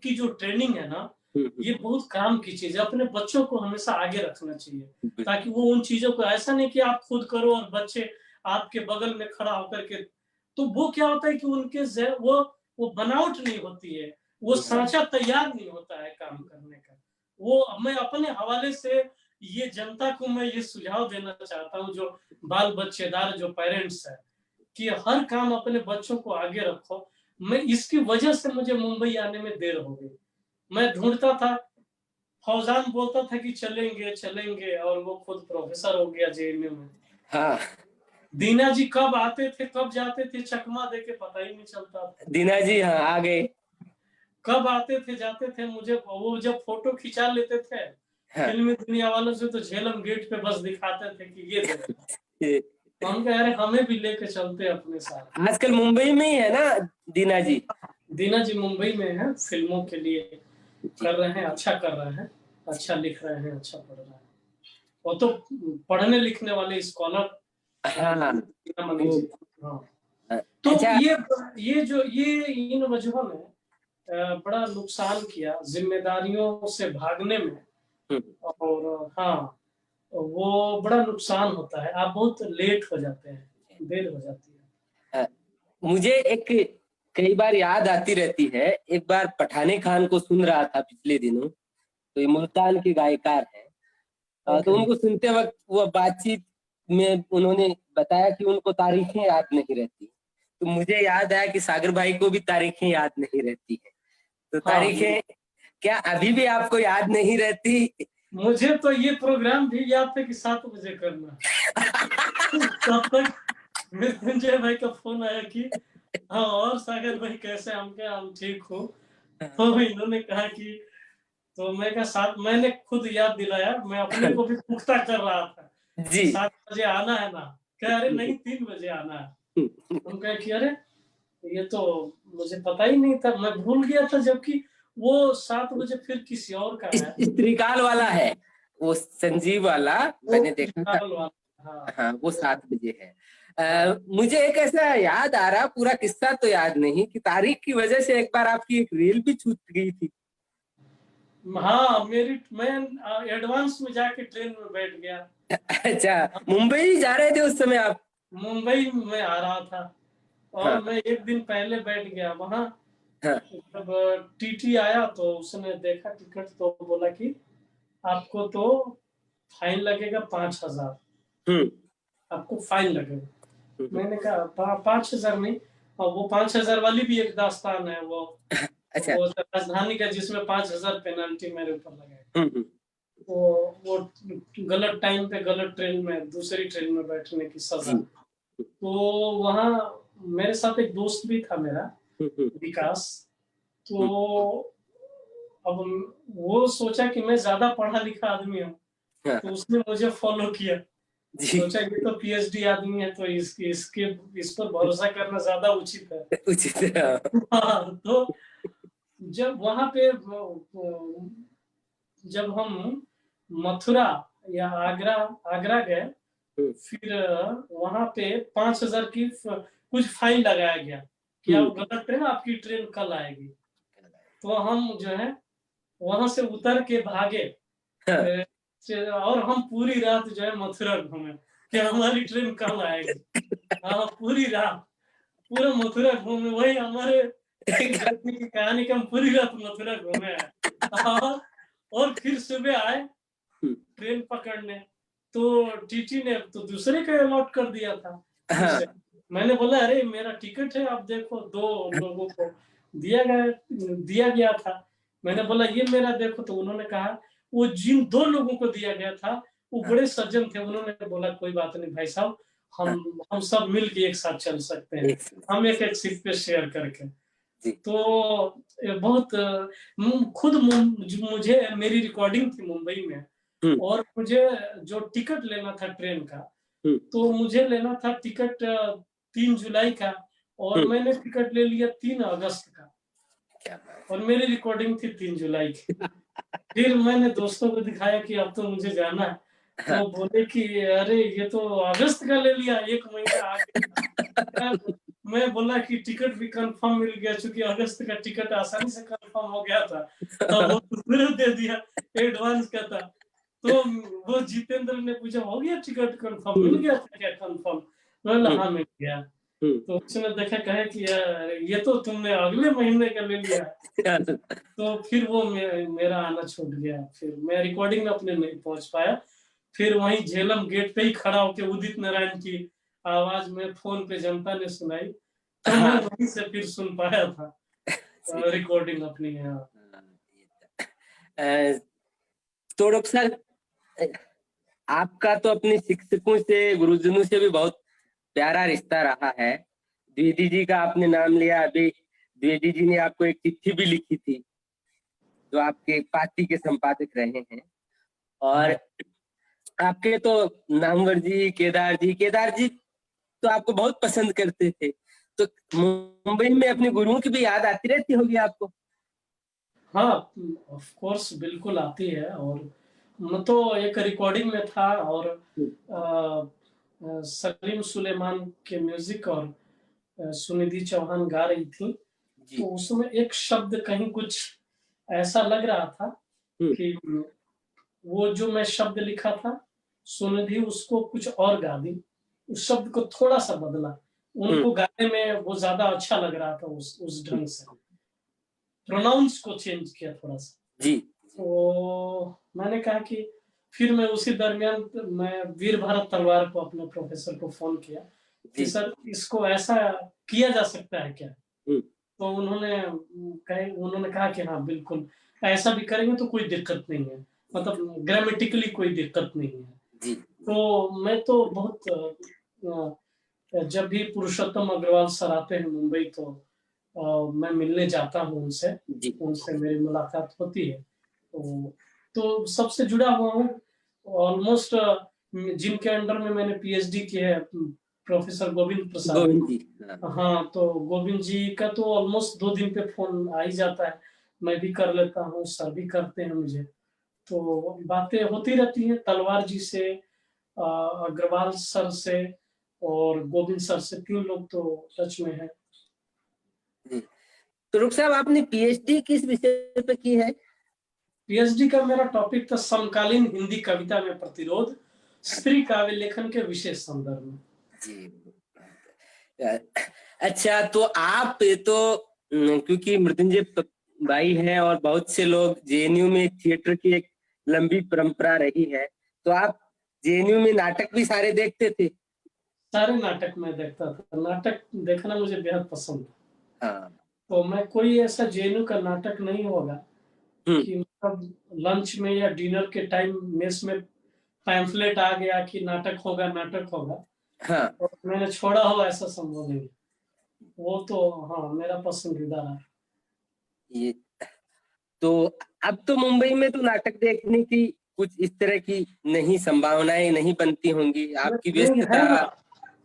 की जो ट्रेनिंग है ना, ये बहुत काम की चीज है। अपने बच्चों को हमेशा आगे रखना चाहिए, ताकि वो उन चीजों को, ऐसा नहीं कि आप खुद करो और बच्चे आपके बगल में खड़ा होकर के, तो वो क्या होता है कि उनके वो बनावट नहीं होती है, वो सांचा तैयार नहीं होता है काम करने का। वो मैं अपने हवाले से ये जनता को मैं ये सुझाव देना चाहता हूँ, जो बाल बच्चेदार जो पेरेंट्स है, कि हर काम अपने बच्चों को आगे रखो। मैं इसकी वजह से मुझे मुंबई आने में देर हो गई। मैं ढूंढता था, फौजान बोलता था कि चलेंगे चलेंगे, और वो खुद प्रोफेसर हो गया जेएनयू में। हाँ, दीना जी कब आते थे कब जाते थे, चकमा देके पता ही नहीं चलता। दीना जी हाँ आ गए, कब आते थे जाते थे। मुझे वो जब फोटो खिंचा लेते थे फिल्मी दुनिया वालों से, तो झेलम गेट पे बस दिखाते थे कि ये देखो। हम कह रहे हमें भी लेके चलते अपने साथ। आजकल मुंबई में ही है ना दीना जी? दीना जी मुंबई में है, फिल्मों के लिए कर रहे हैं, अच्छा कर रहे हैं, अच्छा लिख रहे हैं, अच्छा पढ़ रहे हैं। वो तो पढ़ने लिखने वाले स्कॉलर हाँ बिना मनी जी। हाँ, तो अच्छा, ये इन वजहों ने बड़ा नुकसान किया जिम्मेदारियों से भागने में। और हाँ, वो बड़ा नुकसान होता है, आप बहुत लेट हो जाते हैं, देर हो जाती है। मुझे एक कई बार याद आती रहती है, एक बार पठाने खान को सुन रहा था पिछले दिनों, तो ये मुल्तान के गायकार हैं। तो उनको सुनते वक्त वो बातचीत में उन्होंने बताया कि उनको तारीखें याद नहीं रहती, तो मुझे याद आया कि सागर भाई को भी तारीखें याद नहीं रहती है। तो हाँ, तारीखें क्या अभी भी आपको याद नहीं रहती? मुझे तो ये प्रोग्राम भी याद था कि 7 बजे करना। तब तक मृत्युंजय भाई का फोन आया कि हाँ, और सागर भाई कैसे? हम ठीक हो। तो इन्होंने कहा कि, तो मैं कहा 7, मैंने खुद याद दिलाया, मैं अपने को भी पुख्ता कर रहा था जी 7 बजे आना है ना। कह अरे नहीं, 3 बजे आना है। हम कहे कि अरे ये तो मुझे पता ही नहीं था, मैं भूल गया था, जबकि वो 7 बजे फिर किसी और का है। त्रिकाल वाला है वो, संजीव वाला मैंने देखा था। हाँ, हाँ, वो 7 बजे है। मुझे एक ऐसा याद आ रहा, पूरा किस्सा तो याद नहीं, कि तारीख की वजह से एक बार आपकी एक रील भी छूट गई थी। हाँ, मैं एडवांस में जाके ट्रेन में बैठ गया। अच्छा, मुंबई जा रहे थे उस समय आप? मुंबई में आ रहा था, और हाँ, मैं एक दिन पहले बैठ गया वहां। हाँ, जब टीटी आया तो उसने देखा टिकट, तो बोला कि आपको तो फाइन लगेगा 5,000, आपको फाइन लगेगा। मैंने कहा 5,000 नहीं, और वो 5,000 वाली भी एक दास्तान है। अच्छा, वो राजधानी का, जिसमें 5,000 पेनल्टी मेरे ऊपर लगाया। वो गलत टाइम पे गलत ट्रेन में, दूसरी ट्रेन में बैठने की सजा। तो वहाँ मेरे साथ एक दोस्त भी था मेरा, विकास। तो अब वो सोचा कि मैं ज्यादा पढ़ा लिखा आदमी हूँ, तो उसने मुझे फॉलो किया। सोचा ये तो पीएचडी आदमी है, तो इस पर भरोसा करना ज्यादा उचित है। उचित है। हाँ, तो जब वहां पे, जब हम मथुरा या आगरा गए, फिर वहां पे 5,000 की कुछ फाइन लगाया गया कि आप गलत ट्रेन, आपकी ट्रेन कल आएगी। तो हम जो है वहां से उतर के भागे, और हम पूरी रात जो है मथुरा घूमे कि हमारी ट्रेन कल आएगी। हाँ, पूरी रात पूरा मथुरा घूमे, वही हमारे की कहानी का, हम पूरी रात मथुरा घूमे हैं। और फिर सुबह आए ट्रेन पकड़ने, तो टीटी ने तो दूसरे का अलॉट कर दिया था। हाँ, मैंने बोला अरे मेरा टिकट है, आप देखो 2 लोगों को दिया गया था। मैंने बोला ये मेरा देखो, तो उन्होंने कहा वो जिन 2 लोगों को दिया गया था वो बड़े सज्जन थे। उन्होंने बोला कोई बात नहीं भाई साहब, हम सब मिल के एक साथ चल सकते हैं, हम एक सीट पे शेयर करके। तो बहुत खुद मुझे, मेरी रिकॉर्डिंग थी मुंबई में, और मुझे जो टिकट लेना था ट्रेन का, तो मुझे लेना था टिकट 3 जुलाई का, और मैंने टिकट ले लिया 3 अगस्त का, और मेरी रिकॉर्डिंग थी 3 जुलाई की। फिर मैंने दोस्तों को दिखाया कि अब तो मुझे जाना है, तो बोले कि अरे ये तो अगस्त का ले लिया, 1 महीना आगे। मैं बोला कि टिकट भी कंफर्म मिल गया, चूंकि अगस्त का टिकट आसानी से कंफर्म हो गया था, तो वो तुरंत दे दिया, एडवांस का था। तो वो जितेंद्र ने पूछा हो गया टिकट कंफर्म, मिल गया था क्या कंफर्म? बोला हाँ मिल गया। तो उसने देखा, कहे कि ये तो तुमने अगले महीने का ले लिया। तो फिर वो मेरा आना छूट गया, फिर मैं रिकॉर्डिंग में अपने नहीं पहुंच पाया। फिर वहीं झेलम गेट पे ही खड़ा होकर उदित नारायण की आवाज में फोन पे जनता ने सुनाई, तो मैं वहीं से फिर सुन पाया था रिकॉर्डिंग अपनी। तो डॉक्टर साहब, आपका तो अपने शिक्षकों से, गुरुजनों से भी बहुत प्यारा रिश्ता रहा है। द्विवेदी जी का आपने नाम लिया, अभी द्विवेदी जी ने आपको एक चिट्ठी भी लिखी थी, जो आपके पार्टी के संपादक रहे हैं। और आपके तो नामवर जी, केदार जी तो आपको बहुत पसंद करते थे। तो मुंबई में अपने गुरुओं की भी याद आती रहती होगी आपको? हाँ, ऑफ कोर्स बिल्कुल आती है। और मैं तो एक रिकॉर्डिंग में था, और सलीम सुलेमान के म्यूजिक और सुनिधि चौहान गा रही थी, जी तो उसमें एक शब्द कहीं कुछ ऐसा लग रहा था कि वो जो मैं शब्द लिखा था, सुनिधि उसको कुछ और गा दी, उस शब्द को थोड़ा सा बदला, उनको गाने में वो ज्यादा अच्छा लग रहा था उस ढंग से, प्रोनाउंस को चेंज किया थोड़ा सा। जी तो मैंने कहा कि फिर मैं उसी दरमियान मैं वीर भारत तलवार को, अपने प्रोफेसर को फोन किया कि जी सर इसको ऐसा किया जा सकता है क्या? हम्म, तो उन्होंने कहा कि हाँ बिल्कुल, ऐसा भी करेंगे तो कोई दिक्कत नहीं है, मतलब ग्रामेटिकली कोई दिक्कत नहीं है। जी तो मैं तो बहुत जब भी पुरुषोत्तम अग्रवाल सर आते हैं मुंबई, तो मैं मिलने जाता हूँ उनसे, जी उनसे मेरी मुलाकात होती है। तो सबसे जुड़ा हुआ हूँ ऑलमोस्ट, जिनके अंडर में मैंने पीएचडी की है, प्रोफेसर गोविंद प्रसाद। गोविंद जी, हाँ हाँ, तो गोविंद जी का तो ऑलमोस्ट 2 दिन पे फोन आ ही जाता है, मैं भी कर लेता हूँ, सर भी करते हैं मुझे, तो बातें होती रहती हैं तलवार जी से, अग्रवाल सर से और गोविंद सर से, 3 लोग तो टच में है। जी। तो रुख साहब, आपने पीएचडी किस विषय पे की है? पीएचडी का मेरा टॉपिक था समकालीन हिंदी कविता में प्रतिरोध, स्त्री काव्य लेखन के विशेष संदर्भ में। जी अच्छा, तो आप तो क्योंकि मृत्युंजय भाई हैं और बहुत से लोग, जेएनयू में थिएटर की एक लंबी परंपरा रही है, तो आप जेएनयू में नाटक भी सारे देखते थे? सारे नाटक में देखता था, नाटक देखना मुझे बेहद पसंद है। हाँ तो मैं कोई ऐसा जेएनयू का नाटक नहीं होगा कि मतलब लंच में या डिनर के टाइम मेस में पैम्फलेट आ गया कि नाटक होगा, नाटक होगा, हाँ और मैंने छोड़ा हो, ऐसा संभव नहीं। वो तो हाँ मेरा पसंदीदा है। ये तो अब तो मुंबई में तो नाटक देखने की कुछ इस तरह की नहीं, संभावनाएं नहीं बनती होंगी, आपकी नहीं है व्यस्तता ना,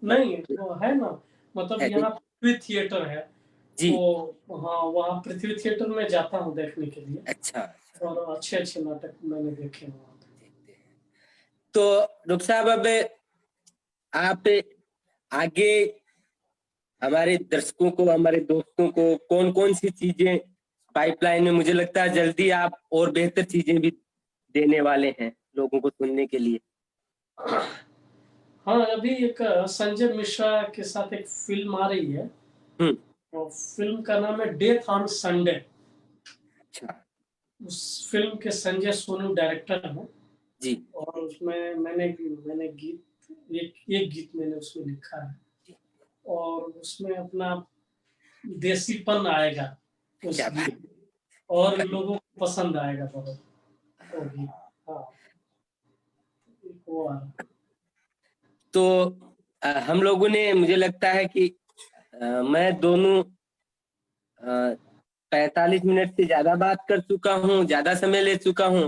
नहीं वो है ना, मतलब है। यहाँ पृथ्वी थिएटर है, जी तो हाँ वहाँ पृथ्वी थिएटर में जाता हूँ देखने के लिए, अच्छा, और अच्छे अच्छे नाटक मैंने देखे वहाँ पे। देखते हैं। तो रुख साहब, अब आप आगे हमारे दर्शकों को, हमारे दोस्तों को कौन कौन सी चीजें पाइपलाइन में, मुझे लगता है जल्दी आप और बेहतर चीजें भी देने वाले हैं लोगों को सुनने के लिए? हाँ, अभी एक संजय मिश्रा के साथ एक फिल्म आ रही है, और फिल्म का नाम है डेथ ऑन संडे। अच्छा उस फिल्म के संजय सोनू डायरेक्टर हैं, जी और उसमें मैंने गीत एक गीत मैंने उसमें लिखा है, और उसमें अपना देसीपन आएगा उस क्या गीत बात। में, और लोगों को पसंद आएगा बहुत वो गीत। हाँ, वो आ रहा। तो हम लोगों ने, मुझे लगता है कि मैं दोनों 45 मिनट से ज्यादा बात कर चुका हूँ, ज्यादा समय ले चुका हूँ।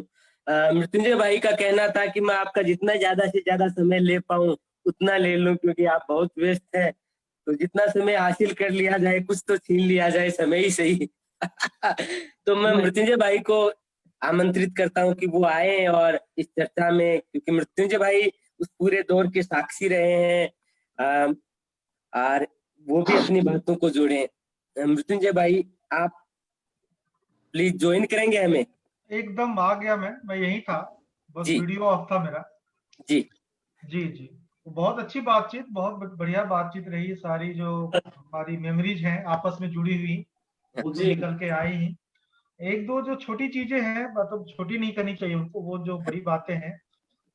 मृत्युंजय भाई का कहना था कि मैं आपका जितना ज्यादा से ज्यादा समय ले पाऊँ उतना ले लूं, क्योंकि आप बहुत व्यस्त हैं, तो जितना समय हासिल कर लिया जाए, कुछ तो छीन लिया जाए, समय ही सही। तो मैं मृत्युंजय भाई को आमंत्रित करता हूँ कि वो आए और इस चर्चा में, क्योंकि मृत्युंजय भाई उस पूरे दौर के साक्षी रहे हैं, और वो भी अपनी बातों को जोड़े। मृत्युंजय भाई, आप प्लीज ज्वाइन करेंगे हमें? एकदम आ गया, मैं यही था, बस जी वीडियो ऑफ था मेरा। जी जी जी, बहुत अच्छी बातचीत, बहुत बढ़िया बातचीत रही, सारी जो हमारी मेमोरीज हैं आपस में जुड़ी हुई वो तो जी निकल के आई ही। एक दो जो छोटी चीजें हैं, मतलब छोटी नहीं करनी चाहिए उनको, वो जो बड़ी बातें हैं,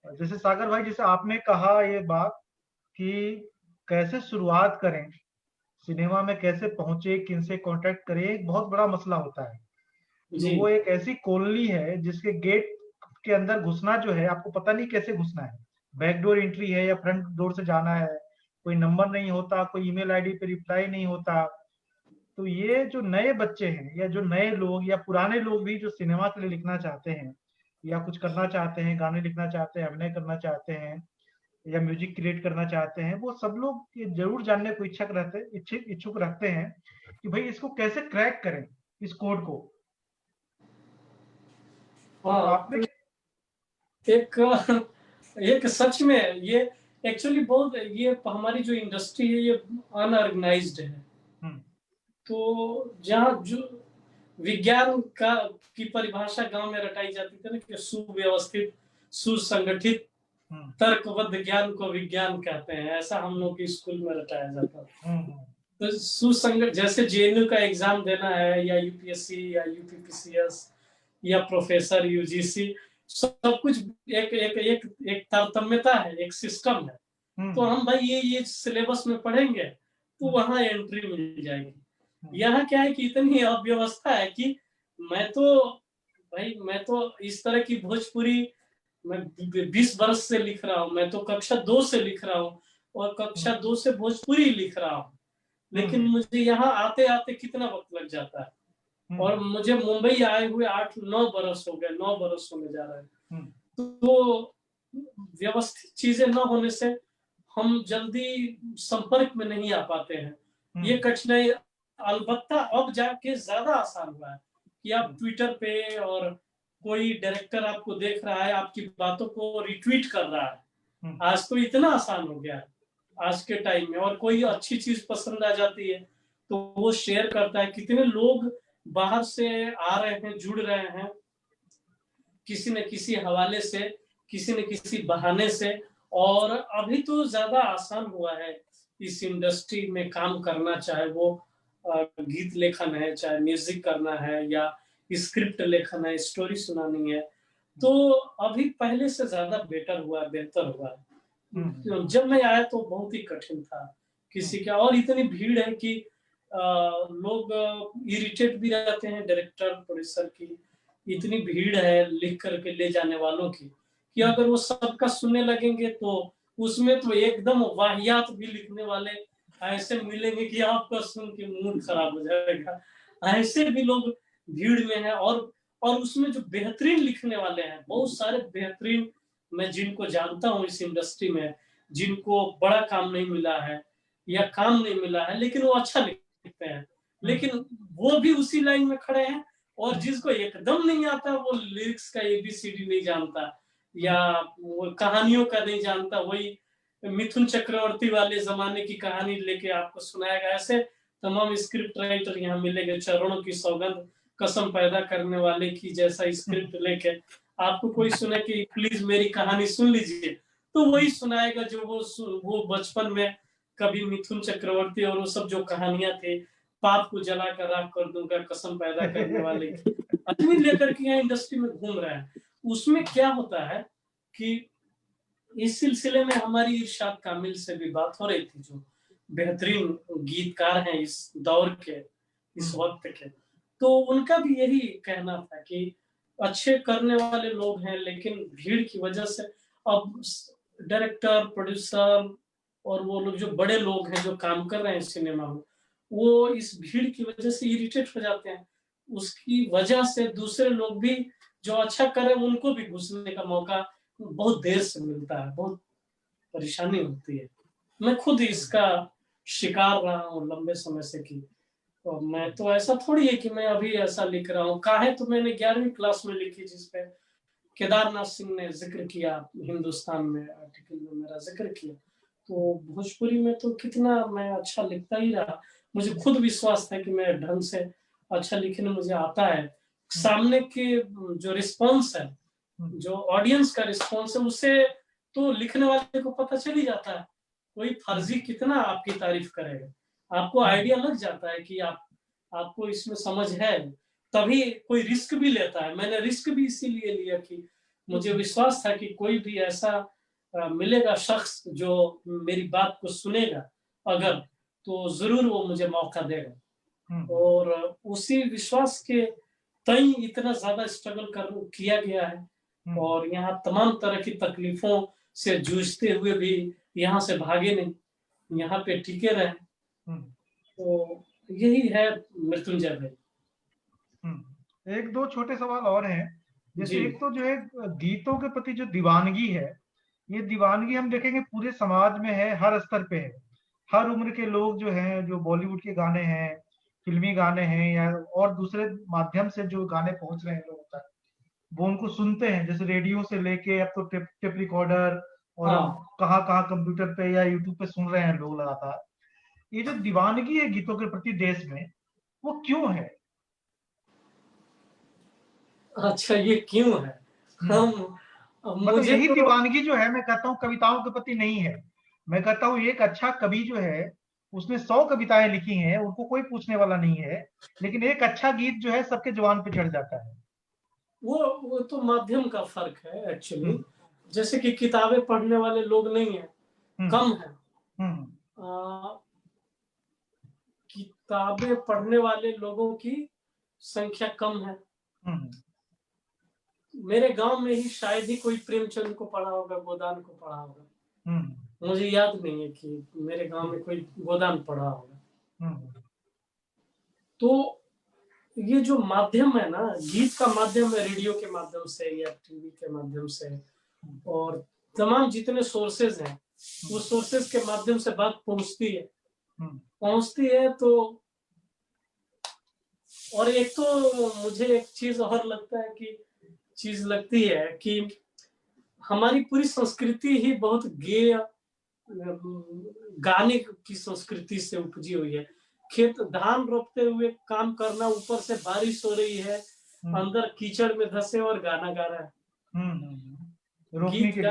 जैसे सागर भाई, जैसे आपने कहा ये बात कि कैसे शुरुआत करें, सिनेमा में कैसे पहुंचे, किन से कांटेक्ट करें, एक बहुत बड़ा मसला होता है कि जी वो एक ऐसी कॉलोनी है जिसके गेट के अंदर घुसना जो है, आपको पता नहीं कैसे घुसना है, बैक डोर एंट्री है या फ्रंट डोर से जाना है, कोई नंबर नहीं होता, कोई ईमेल आईडी पे रिप्लाई नहीं होता। तो ये जो नए बच्चे हैं या जो नए लोग या पुराने लोग भी जो सिनेमा के लिए लिखना चाहते हैं या कुछ करना चाहते हैं, गाने लिखना चाहते हैं, अभिनय करना चाहते हैं या म्यूजिक क्रिएट करना चाहते हैं, वो सब लोग ये जरूर जानने को इच्छुक रखते हैं कि भाई इसको कैसे क्रैक करें, इस कोड को। तो हाँ, आपने एक एक सच में ये एक्चुअली बहुत ये हमारी जो इंडस्ट्री है ये अनऑर्गेनाइज्ड है। तो जहाँ जो विज्ञान का की परिभाषा गांव में रटाई जाती थी ना कि सुव्यवस्थित सुसंगठित तर्कबद्ध ज्ञान को विज्ञान कहते हैं, ऐसा हम लोग के स्कूल में रटाया जाता था। तो सुसंगत जैसे जेएनयू का एग्जाम देना है या यूपीएससी या यूपीपीसीएस या प्रोफेसर यूजीसी, सब कुछ एक एक एक एक तारतम्यता है, एक सिस्टम है। तो हम भाई ये सिलेबस में पढ़ेंगे तो वहां एंट्री मिल जाएगी। यहाँ क्या है कि इतनी अव्यवस्था है कि मैं तो इस तरह की भोजपुरी मैं 20 वर्ष से लिख रहा हूँ, मैं तो कक्षा 2 से लिख रहा हूँ और कक्षा 2 से भोजपुरी लिख रहा हूँ, लेकिन मुझे यहाँ आते आते कितना वक्त लग जाता है। और मुझे मुंबई आए हुए 8-9 बरस हो गए, 9 बरस होने जा रहे हैं। तो व्यवस्थित चीजें न होने से हम जल्दी संपर्क में नहीं आ पाते हैं। ये कठिनाई अलबत्ता अब जाके ज्यादा आसान हुआ है कि आप ट्विटर पे और कोई डायरेक्टर आपको देख रहा है, आपकी बातों को रिट्वीट कर रहा है। आज तो इतना आसान हो गया है आज के टाइम में, और कोई अच्छी चीज पसंद आ जाती है तो वो शेयर करता है। कितने लोग बाहर से आ रहे हैं, जुड़ रहे हैं किसी न किसी हवाले से, किसी न किसी बहाने से। और अभी तो ज्यादा आसान हुआ है इस इंडस्ट्री में काम करना, चाहे वो गीत लेखन है, चाहे म्यूजिक करना है, या स्क्रिप्ट लेखन है, स्टोरी सुनानी है। तो अभी पहले से ज्यादा बेटर हुआ, बेहतर हुआ है। जब मैं आया तो बहुत ही कठिन था किसी का, और इतनी भीड़ है कि लोग इरिटेट भी रहते हैं, डायरेक्टर प्रोड्यूसर की इतनी भीड़ है लिख करके ले जाने वालों की, कि अगर वो सबका सुनने लगेंगे तो उसमें तो एकदम वाहियात भी लिखने वाले ऐसे मिलेंगे कि आपका सुन के मूड खराब हो जाएगा। ऐसे भी लोग भीड़ में है। और उसमें जो बेहतरीन लिखने वाले हैं, बहुत सारे बेहतरीन, मैं जिनको जानता हूँ इस इंडस्ट्री में, जिनको बड़ा काम नहीं मिला है या काम नहीं मिला है, लेकिन वो अच्छा लिखते हैं, लेकिन वो भी उसी लाइन में खड़े हैं। और जिसको एकदम नहीं आता, वो लिरिक्स का ABCD नहीं जानता या वो कहानियों का नहीं जानता, वही मिथुन चक्रवर्ती वाले जमाने की कहानी लेके आपको सुनाएगा। ऐसे तमाम स्क्रिप्ट राइटर यहाँ मिलेंगे, चरणों की सौगंध कसम पैदा करने वाले की जैसा स्क्रिप्ट लेके आपको कोई सुने कि प्लीज मेरी कहानी सुन लीजिए, तो वही सुनाएगा जो वो बचपन में कभी मिथुन चक्रवर्ती और वो सब जो कहानियां थे, पाप को जला कर राख कर दूंगा कसम पैदा करने वाले की आदमी लेकर के यहाँ इंडस्ट्री में घूम रहे हैं। उसमें क्या होता है कि इस सिलसिले में हमारी इरशाद कामिल से भी बात हो रही थी, जो बेहतरीन गीतकार हैं इस दौर के, इस वक्त के। तो उनका भी यही कहना था कि अच्छे करने वाले लोग हैं, लेकिन भीड़ की वजह से अब डायरेक्टर प्रोड्यूसर और वो लोग जो बड़े लोग हैं जो काम कर रहे हैं सिनेमा में, वो इस भीड़ की वजह से इरिटेट हो जाते हैं। उसकी वजह से दूसरे लोग भी जो अच्छा करें उनको भी घुसने का मौका बहुत देर से मिलता है, बहुत परेशानी होती है। मैं खुद इसका शिकार रहा हूँ लंबे समय से कि तो मैं तो ऐसा थोड़ी है कि मैं अभी ऐसा लिख रहा हूँ। काहे तो मैंने 11वीं क्लास में लिखी, जिसपे केदारनाथ सिंह ने जिक्र किया, हिंदुस्तान में आर्टिकल में मेरा जिक्र किया। तो भोजपुरी में तो कितना मैं अच्छा लिखता ही रहा। मुझे खुद विश्वास था कि मैं ढंग से अच्छा लिखने मुझे आता है। सामने के जो रिस्पॉन्स है, जो ऑडियंस का रिस्पॉन्स है, उससे तो लिखने वाले को पता चल ही जाता है कोई फर्जी कितना आपकी तारीफ करेगा। आपको आइडिया लग जाता है कि आपको इसमें समझ है, तभी कोई रिस्क भी लेता है। मैंने रिस्क भी इसीलिए लिया कि मुझे विश्वास था कि कोई भी ऐसा मिलेगा शख्स जो मेरी बात को सुनेगा अगर, तो जरूर वो मुझे मौका देगा। और उसी विश्वास के तई इतना ज्यादा स्ट्रगल किया गया है और यहाँ तमाम तरह की तकलीफों से जूझते हुए भी यहाँ से भागे नहीं, यहाँ पे टिके रहे। तो यही है मृत्युंजय भाई। एक दो छोटे सवाल और हैं। जैसे एक तो जो है गीतों के प्रति जो दीवानगी है, ये दीवानगी हम देखेंगे पूरे समाज में है, हर स्तर पे है। हर उम्र के लोग जो हैं, जो बॉलीवुड के गाने हैं, फिल्मी गाने हैं, या और दूसरे माध्यम से जो गाने पहुंच रहे हैं लोगों तक, वो उनको सुनते हैं। जैसे रेडियो से लेके अब तो टेप रिकॉर्डर और हाँ। कहाँ कहाँ कंप्यूटर पे या यूट्यूब पे सुन रहे हैं लोग लगातार। ये जो दीवानगी है गीतों के प्रति देश में, वो क्यों है? अच्छा, ये क्यों है? हम मतलब मुझे यही तो दीवानगी जो है, मैं कहता हूँ कविताओं के प्रति नहीं है। मैं कहता हूँ एक अच्छा कवि जो है, उसने 100 कविताएं लिखी हैं, उनको कोई पूछने वाला नहीं है, लेकिन एक अच्छा गीत जो है सबके जुबान पे चढ़ जाता है। वो तो माध्यम का फर्क है एक्चुअली। हम्म, जैसे कि किताबें पढ़ने वाले लोग नहीं है, कम है। हम्म, किताबें पढ़ने वाले लोगों की संख्या कम है। हम्म, मेरे गांव में ही शायद ही कोई प्रेमचंद को पढ़ा होगा, गोदान को पढ़ा होगा। हम्म, मुझे याद नहीं है कि मेरे गांव में कोई गोदान पढ़ा होगा। हम्म, तो ये जो माध्यम है ना, गीत का माध्यम है, रेडियो के माध्यम से या टीवी के माध्यम से, और तमाम जितने सोर्सेज हैं, वो सोर्सेज के माध्यम से बात पहुंचती है। तो और एक तो मुझे एक चीज और लगता है कि चीज लगती है कि हमारी पूरी संस्कृति ही बहुत गेय गाने की संस्कृति से उपजी हुई है। खेत धान रोपते हुए काम करना, ऊपर से बारिश हो रही है, अंदर कीचड़ में धंसे और गाना गा रहा है। रोकने गीत के लिए।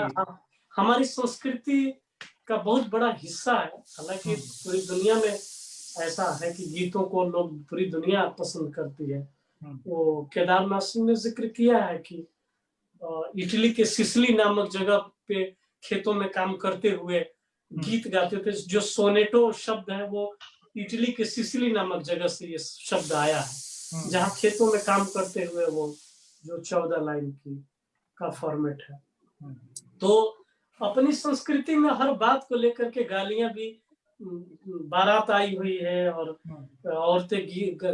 हमारी संस्कृति का बहुत बड़ा हिस्सा है। हालांकि पूरी दुनिया में ऐसा है कि गीतों को लोग पूरी दुनिया पसंद करती है। वो केदारनाथ सिंह ने जिक्र किया है कि इटली के सिसिली नामक जगह पे खेतों में काम करते हुए गीत गाते थे। जो सोनेटो शब्द है वो इटली के सिसिली नामक जगह से ये शब्द आया है, जहाँ खेतों में काम करते हुए वो जो 14 लाइन की का फॉर्मेट है। तो अपनी संस्कृति में हर बात को लेकर के गालियां भी, बारात आई हुई है और औरतें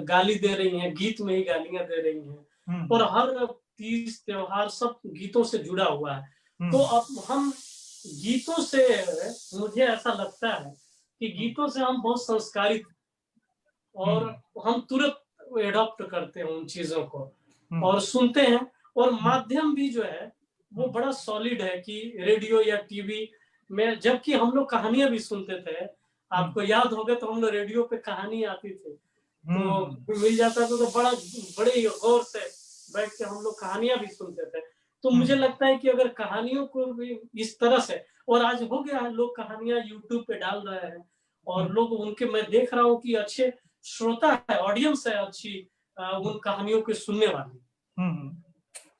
गाली दे रही हैं, गीत में ही गालियां दे रही हैं, और हर तीज त्योहार सब गीतों से जुड़ा हुआ है। तो अब हम गीतों से, मुझे ऐसा लगता है कि गीतों से हम बहुत संस्कारित, और हम तुरंत एडॉप्ट करते हैं उन चीजों को और सुनते हैं। और माध्यम भी जो है वो बड़ा सॉलिड है कि रेडियो या टीवी में, जबकि हम लोग कहानियां भी सुनते थे। आपको याद होगा तो हम लोग रेडियो पे कहानी आती थी तो मिल जाता था, तो बड़े गौर से बैठ के हम लोग कहानियां भी सुनते थे। तो मुझे लगता है कि अगर कहानियों को भी इस तरह से, और आज हो गया है लोग कहानियां यूट्यूब पे डाल रहे हैं और लोग उनके, मैं देख रहा हूँ कि अच्छे श्रोता है, ऑडियंस है अच्छी उन कहानियों के सुनने वाली।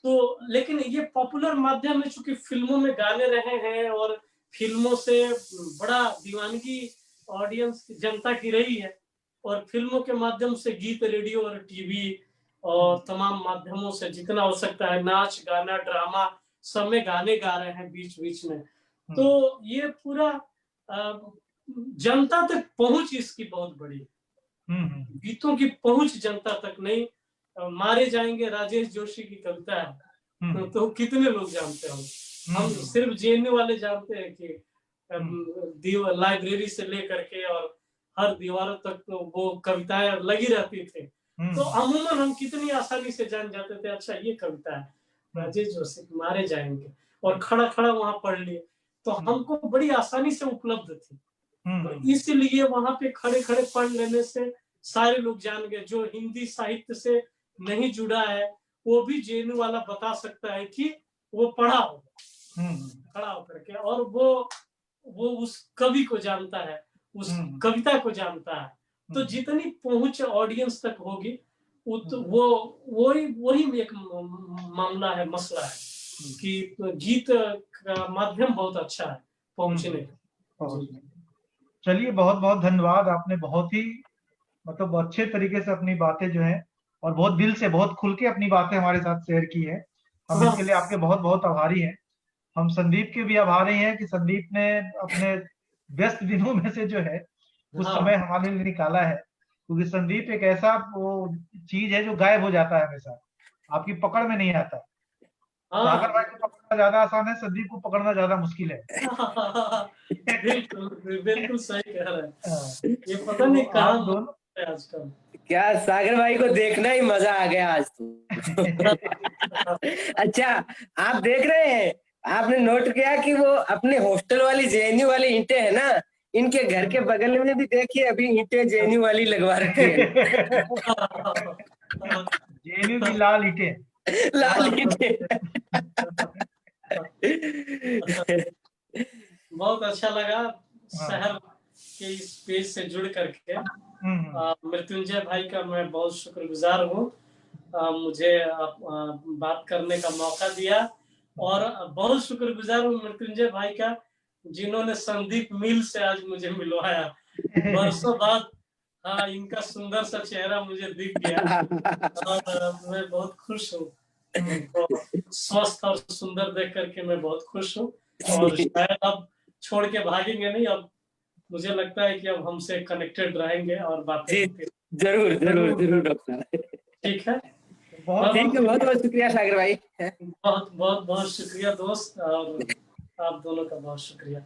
तो लेकिन ये पॉपुलर माध्यम है, चूंकि फिल्मों में गाने रहे हैं और फिल्मों से बड़ा दीवानगी ऑडियंस जनता की रही है, और फिल्मों के माध्यम से गीत, रेडियो और टीवी और तमाम माध्यमों से जितना हो सकता है, नाच गाना ड्रामा सब में गाने गा रहे हैं बीच बीच में। तो ये पूरा जनता तक पहुंच इसकी बहुत बड़ी, गीतों की पहुंच जनता तक नहीं। मारे जाएंगे राजेश जोशी की कविता है, तो कितने लोग जानते हैं? हम सिर्फ जेएनयू वाले जानते हैं कि लाइब्रेरी से लेकर के और हर दीवारों तक तो वो कविताएं लगी रहती थी। तो अमूमन हम कितनी आसानी से जान जाते थे, अच्छा ये कविता है राजेश जोशी, मारे जाएंगे, और खड़ा खड़ा वहां पढ़ लिए, तो हमको बड़ी आसानी से उपलब्ध थी। तो इसलिए वहां पे खड़े खड़े पढ़ लेने से सारे लोग जान गए। जो हिंदी साहित्य से नहीं जुड़ा है वो भी जेएनयू वाला बता सकता है कि वो पढ़ा होगा खड़ा होकर के, और वो उस कवि को जानता है, उस कविता को जानता है। तो जितनी पहुंच ऑडियंस तक होगी वही एक मामला है, मसला है कि गीत का माध्यम बहुत अच्छा है पहुंचने का। चलिए, बहुत बहुत धन्यवाद। आपने बहुत ही मतलब अच्छे तरीके से अपनी बातें जो है और बहुत दिल से, बहुत खुल के अपनी बातें हमारे साथ शेयर की है। हम इसके लिए आपके बहुत बहुत आभारी हैं। हम संदीप के भी आभारी हैं कि संदीप ने अपने व्यस्त दिनों में से जो है कुछ समय हमारे लिए निकाला है, क्योंकि संदीप एक ऐसा वो चीज है जो गायब हो जाता है हमेशा, आपकी पकड़ में नहीं आता। सागर भाई को पकड़ना ज्यादा आसान है, संदीप को पकड़ना ज्यादा मुश्किल है। बिल्कुल सही कह रहे हैं। ये पता नहीं कहाँ दोनों आजकल। क्या सागर भाई को देखना ही मजा आ गया आज तो। अच्छा, आप देख रहे हैं आपने नोट किया कि वो अपने हॉस्टल वाली जेएनयू वाली ईंटें है ना, इनके घर के बगल में भी देखिए अभी ईंटें जेएनयू वाली लगवा रखी है। जेएनयू की लाल ईंटें। लाल ईंटें। बहुत अच्छा लगा हाँ। शहर के इस पेज से जुड़ करके। मृत्युंजय भाई का मैं बहुत शुक्रगुजार हूँ, मुझे बात करने का मौका दिया, और बहुत शुक्रगुजार हूँ मृत्युंजय भाई का जिन्होंने संदीप मिल से आज मुझे मिलवाया। बरसों बाद हाँ, इनका सुंदर सा चेहरा मुझे दिख गया और मैं बहुत खुश हूँ। तो स्वस्थ और सुंदर देख करके मैं बहुत खुश हूँ, और शायद अब छोड़ के भागेंगे नहीं, अब मुझे लगता है कि अब हमसे कनेक्टेड रहेंगे और बातें होती रहेंगी। जरूर जरूर जरूर डॉक्टर। ठीक है, बहुत ठीक है, बहुत बहुत शुक्रिया सागर भाई। बहुत बहुत बहुत शुक्रिया दोस्त, और आप दोनों का बहुत शुक्रिया।